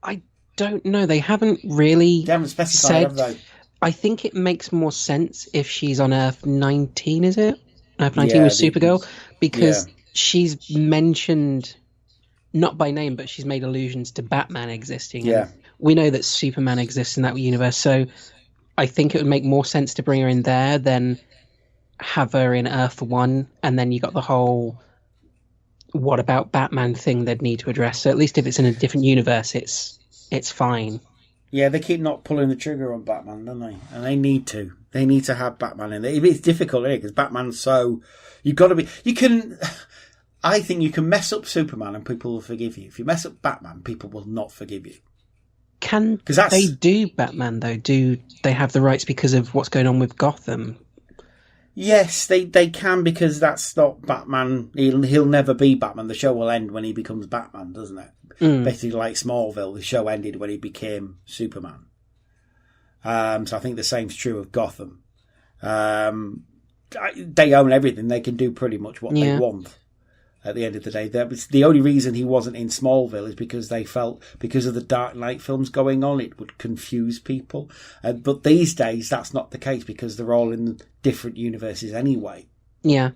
I don't know. They haven't really specified, have they? I think it makes more sense if she's on Earth 19, is it? Earth 19 with Supergirl? Because she's mentioned, not by name, but she's made allusions to Batman existing. Yeah. And we know that Superman exists in that universe, so I think it would make more sense to bring her in there than have her in Earth 1, and then you got the whole what about Batman thing they'd need to address. So at least if it's in a different universe, it's fine. Yeah, they keep not pulling the trigger on Batman, don't they? And they need to. They need to have Batman in there. It's difficult, isn't it? Because Batman's so... You've got to be... You can... I think you can mess up Superman and people will forgive you. If you mess up Batman, people will not forgive you. Can they do Batman, though? Do they have the rights because of what's going on with Gotham? Yes, they can, because that's not Batman. He'll never be Batman. The show will end when he becomes Batman, doesn't it? Basically like Smallville, the show ended when he became Superman. So I think the same's true of Gotham. they own everything. They can do pretty much what they want. At the end of the day, the only reason he wasn't in Smallville is because they felt, because of the Dark Knight films going on, it would confuse people. But these days, that's not the case because they're all in different universes anyway. Yeah.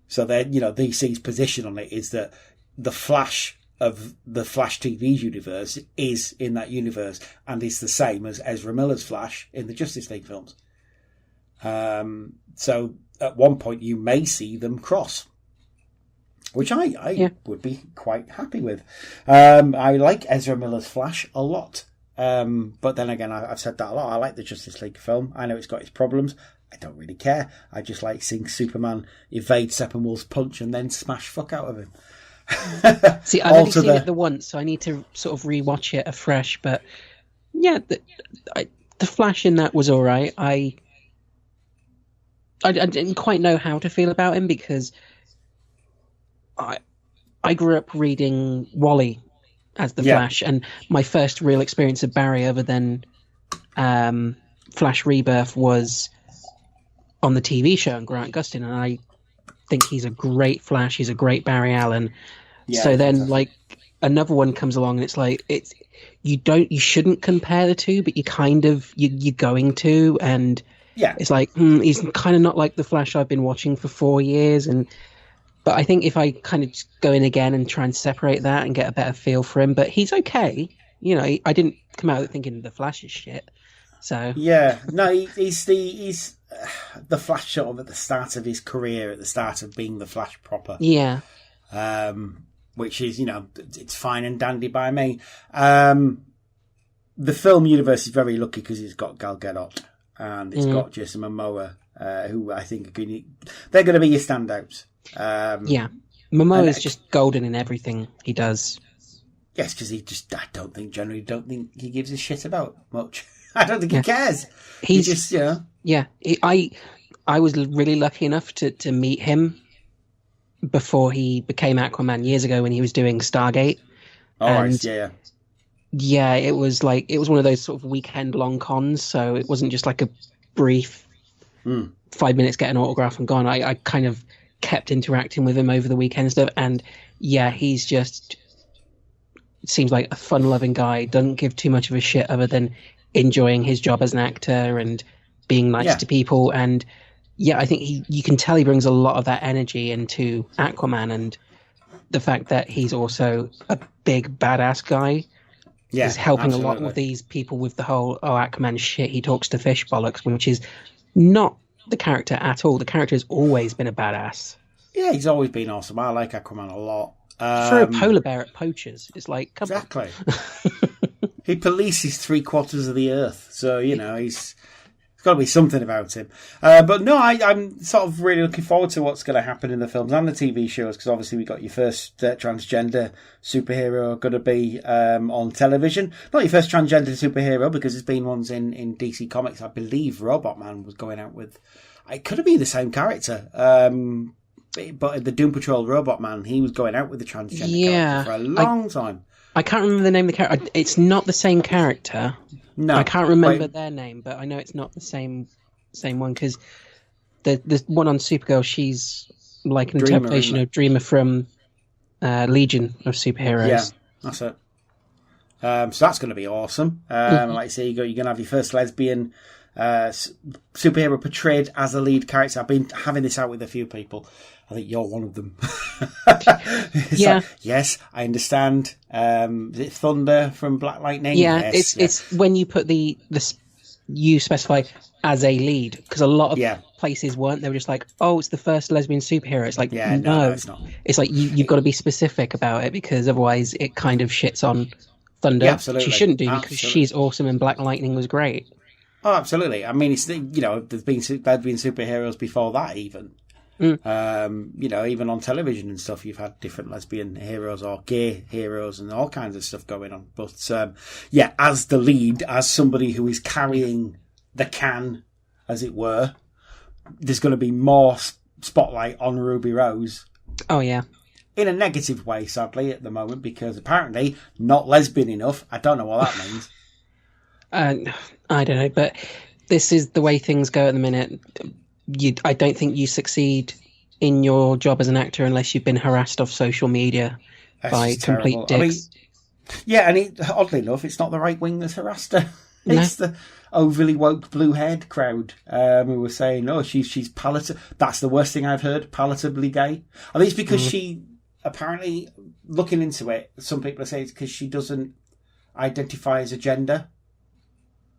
So DC's position on it is that the Flash of the Flash TV universe is in that universe and is the same as Ezra Miller's Flash in the Justice League films. So at one point, you may see them cross. Which I would be quite happy with. I like Ezra Miller's Flash a lot. But then again, I've said that a lot. I like the Justice League film. I know it's got its problems. I don't really care. I just like seeing Superman evade Steppenwolf's punch and then smash fuck out of him. See, I've only seen it the once, so I need to sort of rewatch it afresh. But yeah, the Flash in that was all right. I didn't quite know how to feel about him because I grew up reading Wally as the Flash, and my first real experience of Barry other than Flash Rebirth was on the TV show and Grant Gustin, and I think he's a great Flash, he's a great Barry Allen. So then like another one comes along and it's like you shouldn't compare the two, but you're going to, and it's like he's kind of not like the Flash I've been watching for 4 years. But I think if I kind of just go in again and try and separate that and get a better feel for him, but he's okay. I didn't come out thinking the Flash is shit. So he's the Flash sort of at the start of his career, at the start of being the Flash proper. Yeah. Which is, it's fine and dandy by me. The film universe is very lucky because it's got Gal Gadot and it's got Jason Momoa, who I think they're going to be your standouts. Momoa is just golden in everything he does. Yes, because I don't think he gives a shit about much. I don't think he cares. He's just, I was really lucky enough to meet him before he became Aquaman years ago when he was doing Stargate. It was one of those sort of weekend long cons, so it wasn't just like a brief 5 minutes, get an autograph and gone. I kind of kept interacting with him over the weekend stuff, and he's just seems like a fun-loving guy, doesn't give too much of a shit other than enjoying his job as an actor and being nice to people. And I think you can tell he brings a lot of that energy into Aquaman, and the fact that he's also a big badass guy is helping a lot with these people with the whole Aquaman shit, he talks to fish bollocks, which is not the character at all. The character has always been a badass. Yeah, he's always been awesome. I like Aquaman a lot. For a polar bear at poachers, it's like, come on. He polices 3/4 of the earth, so he's got to be something about him. But no, I'm sort of really looking forward to what's going to happen in the films and the TV shows, because obviously we got your first transgender superhero going to be on television. Not your first transgender superhero, because there's been ones in DC Comics. I believe Robot Man was going out with... It could have been the same character. But the Doom Patrol Robot Man, he was going out with the transgender character for a long time. I can't remember the name of the character. It's not the same character. No, I can't remember their name, but I know it's not the same one, because the one on Supergirl, she's like an interpretation of Dreamer from Legion of Superheroes. Yeah, that's it. So that's going to be awesome. Like I say, you're going to have your first lesbian superhero portrayed as a lead character. I've been having this out with a few people. I think you're one of them. Yes, I understand. Is it Thunder from Black Lightning? Yeah, it's when you put you specify as a lead, because a lot of places weren't. They were just like, oh, it's the first lesbian superhero. It's like, no, it's not. It's like you've got to be specific about it, because otherwise it kind of shits on Thunder. Yeah, absolutely. She shouldn't do, because she's awesome and Black Lightning was great. Oh, absolutely. I mean, there've been superheroes before that even. Even on television and stuff, you've had different lesbian heroes or gay heroes and all kinds of stuff going on. But as the lead, as somebody who is carrying the can, as it were, there's going to be more spotlight on Ruby Rose. Oh, yeah. In a negative way, sadly, at the moment, because apparently not lesbian enough. I don't know what that means. I don't know, but this is the way things go at the minute. I don't think you succeed in your job as an actor unless you've been harassed off social media That's by just complete terrible. I mean, dicks. yeah, and oddly enough, it's not the right wing that's harassed her. No. It's the overly woke blue-haired crowd who were saying, "Oh, she's palatable." That's the worst thing I've heard. Palatably gay. I think it's because she apparently, looking into it, some people are saying it's because she doesn't identify as a gender.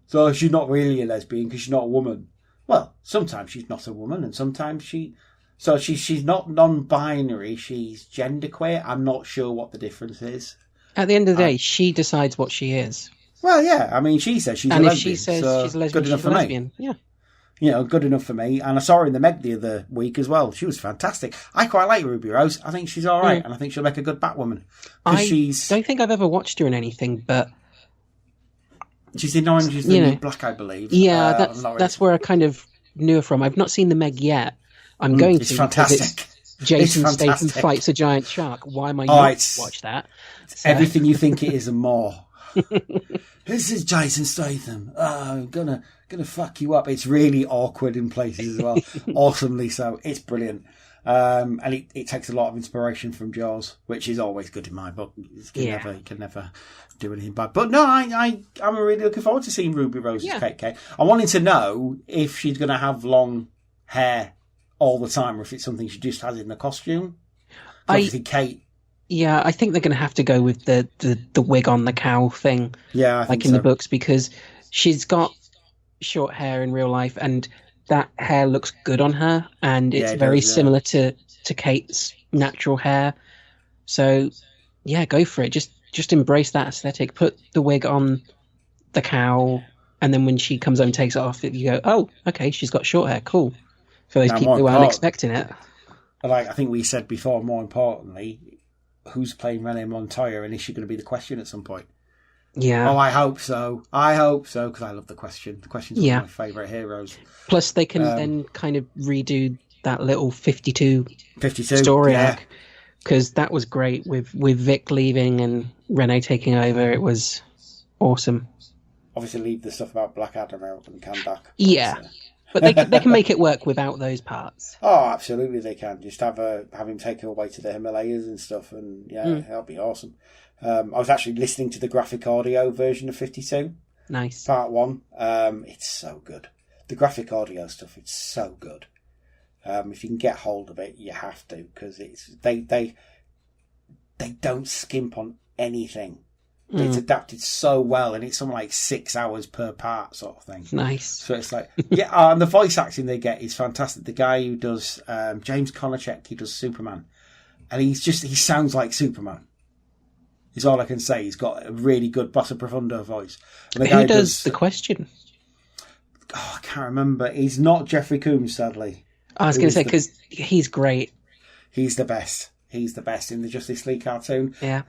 So she's not really a lesbian because she's not a woman. Well, sometimes she's not a woman, and sometimes she's not non-binary. She's genderqueer. I'm not sure what the difference is. At the end of the day, she decides what she is. Well, yeah. I mean, she says she's a And lesbian. if she says so she's a lesbian, good enough she's a for lesbian. me. Yeah. You know, good enough for me. And I saw her in the Meg the other week as well. She was fantastic. I quite like Ruby Rose. I think she's all right, and I think she'll make a good Batwoman. Don't think I've ever watched her in anything, but she's in Orange is the New Black, I believe. Yeah, that's where I kind of knew her from. I've not seen the Meg yet. I'm going it's to fantastic. because it's Jason Statham fights a giant shark. Why am I not to watch that? So. Everything you think it is and more. This is Jason Statham. Oh, I'm gonna fuck you up. It's really awkward in places as well. Awesomely so. It's brilliant. And it takes a lot of inspiration from Jaws, which is always good in my book. You can never do anything bad. But no, I'm really looking forward to seeing Ruby Rose's KK. I wanted to know if she's going to have long hair all the time, or if it's something she just has in the costume. Obviously, Kate. Yeah, I think they're going to have to go with the wig on the cow thing. Yeah, I think in the books, because she's got short hair in real life, and that hair looks good on her, and it's very similar to Kate's natural hair. So, yeah, go for it. Just embrace that aesthetic. Put the wig on the cow, and then when she comes home and takes it off, you go, oh, okay, she's got short hair. Cool. For those people who aren't expecting it. Like I think we said before, more importantly, who's playing Renee Montoya, and is she going to be the Question at some point? Yeah. Oh, I hope so. Because I love the Question. The Question's one of my favourite heroes. Plus, they can then kind of redo that little 52 story arc, because that was great with Vic leaving and Renee taking over. It was awesome. Obviously, leave the stuff about Black Adam out and come back. Yeah. But they can make it work without those parts. Oh, absolutely they can. Just have him take her away to the Himalayas and stuff, and that'll be awesome. I was actually listening to the graphic audio version of 52. Nice. Part 1. It's so good. The graphic audio stuff, it's so good. If you can get hold of it, you have to, because they don't skimp on anything. It's adapted so well, and it's something like 6 hours per part sort of thing. Nice. So it's like, and the voice acting they get is fantastic. The guy who does James Konachek, he does Superman, and he sounds like Superman. Is all I can say. He's got a really good Bossa Profundo voice. And the guy who does The Question? Oh, I can't remember. He's not Jeffrey Combs, sadly. I was going to say, because he's great. He's the best. He's the best in the Justice League cartoon. Yeah.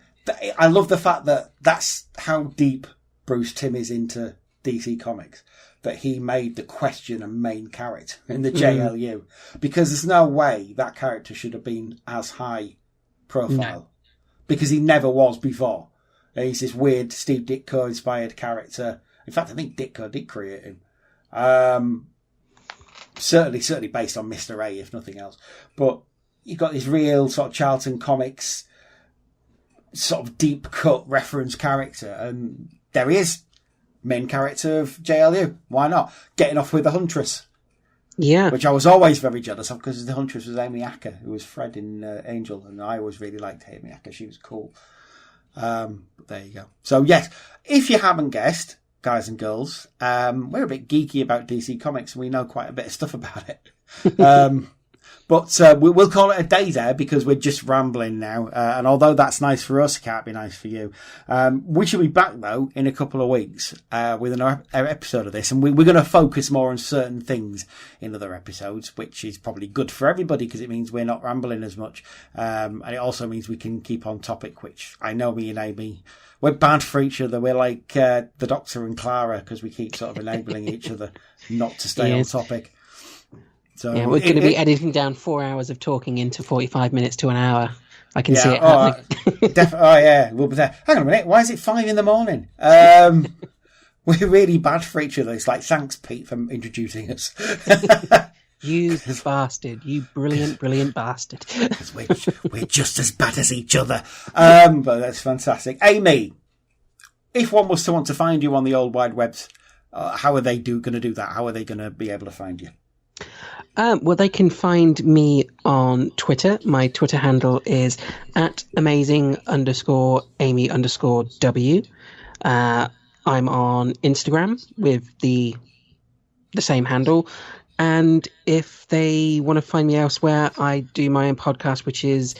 I love the fact that that's how deep Bruce Timm is into DC Comics, that he made the Question a main character in the JLU, because there's no way that character should have been as high profile, because he never was before. He's this weird Steve Ditko inspired character. In fact, I think Ditko did create him. Certainly based on Mr. A, if nothing else. But you've got this real sort of Charlton Comics sort of deep cut reference character, and there he is, main character of JLU. Why not? Getting off with the Huntress, which I was always very jealous of, because the Huntress was Amy Acker, who was Fred in Angel, and I always really liked Amy Acker. She was cool. But there you go. So yes, if you haven't guessed, guys and girls, we're a bit geeky about DC Comics, and we know quite a bit of stuff about it. But we'll call it a day there, because we're just rambling now. And although that's nice for us, it can't be nice for you. We should be back, though, in a couple of weeks with another episode of this. And we're going to focus more on certain things in other episodes, which is probably good for everybody, because it means we're not rambling as much. And it also means we can keep on topic, which I know me and Amy, we're bad for each other. We're like the Doctor and Clara, because we keep sort of enabling each other not to stay on topic. So we're going to be editing down 4 hours of talking into 45 minutes to an hour. I can see it happening. We'll be there. Hang on a minute. Why is it 5 a.m? We're really bad for each other. It's like, thanks, Pete, for introducing us. You bastard. You brilliant, brilliant bastard. Because we're just as bad as each other. But that's fantastic. Amy, if one was to want to find you on the old wide webs, how are they going to do that? How are they going to be able to find you? Well, they can find me on Twitter. My Twitter handle is at amazing_Amy_W. I'm on Instagram with the same handle. And if they want to find me elsewhere, I do my own podcast, which is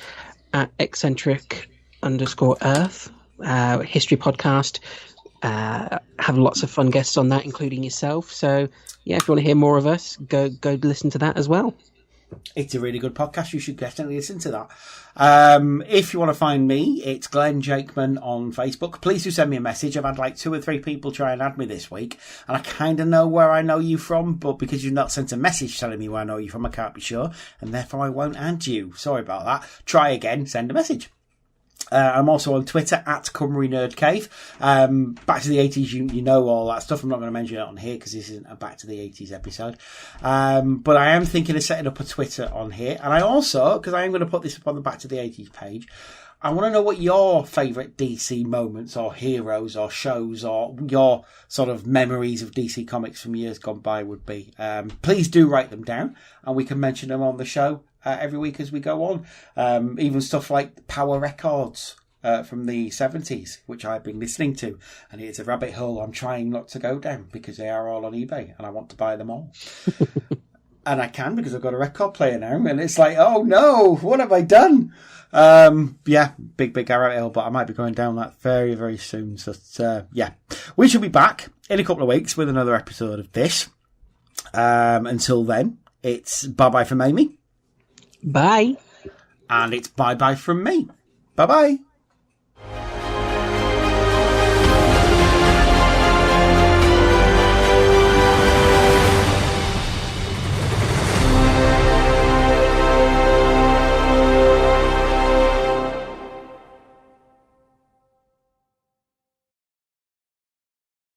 at eccentric_earth, history podcast. Have lots of fun guests on that, including yourself. So, yeah, if you want to hear more of us, go listen to that as well. It's a really good podcast. You should definitely listen to that. If you want to find me, it's Glenn Jakeman on Facebook. Please do send me a message. I've had like 2 or 3 people try and add me this week, and I kind of know where I know you from, but because you've not sent a message telling me where I know you from, I can't be sure, and therefore I won't add you. Sorry about that. Try again. Send a message. I'm also on Twitter at Cymru Nerd Cave. Back to the 80s, you know all that stuff. I'm not going to mention it on here because this isn't a Back to the 80s episode. But I am thinking of setting up a Twitter on here. And I also, because I am going to put this up on the Back to the 80s page, I want to know what your favourite DC moments or heroes or shows or your sort of memories of DC Comics from years gone by would be. Please do write them down and we can mention them on the show every week as we go on. Even stuff like Power Records from the 70s, which I've been listening to. And it's a rabbit hole I'm trying not to go down because they are all on eBay and I want to buy them all. And I can because I've got a record player now. And it's like, oh no, what have I done? Yeah, big rabbit hole, but I might be going down that very, very soon. So, yeah, we shall be back in a couple of weeks with another episode of this. Until then, it's bye-bye from Amy. Bye. And it's bye-bye from me. Bye-bye.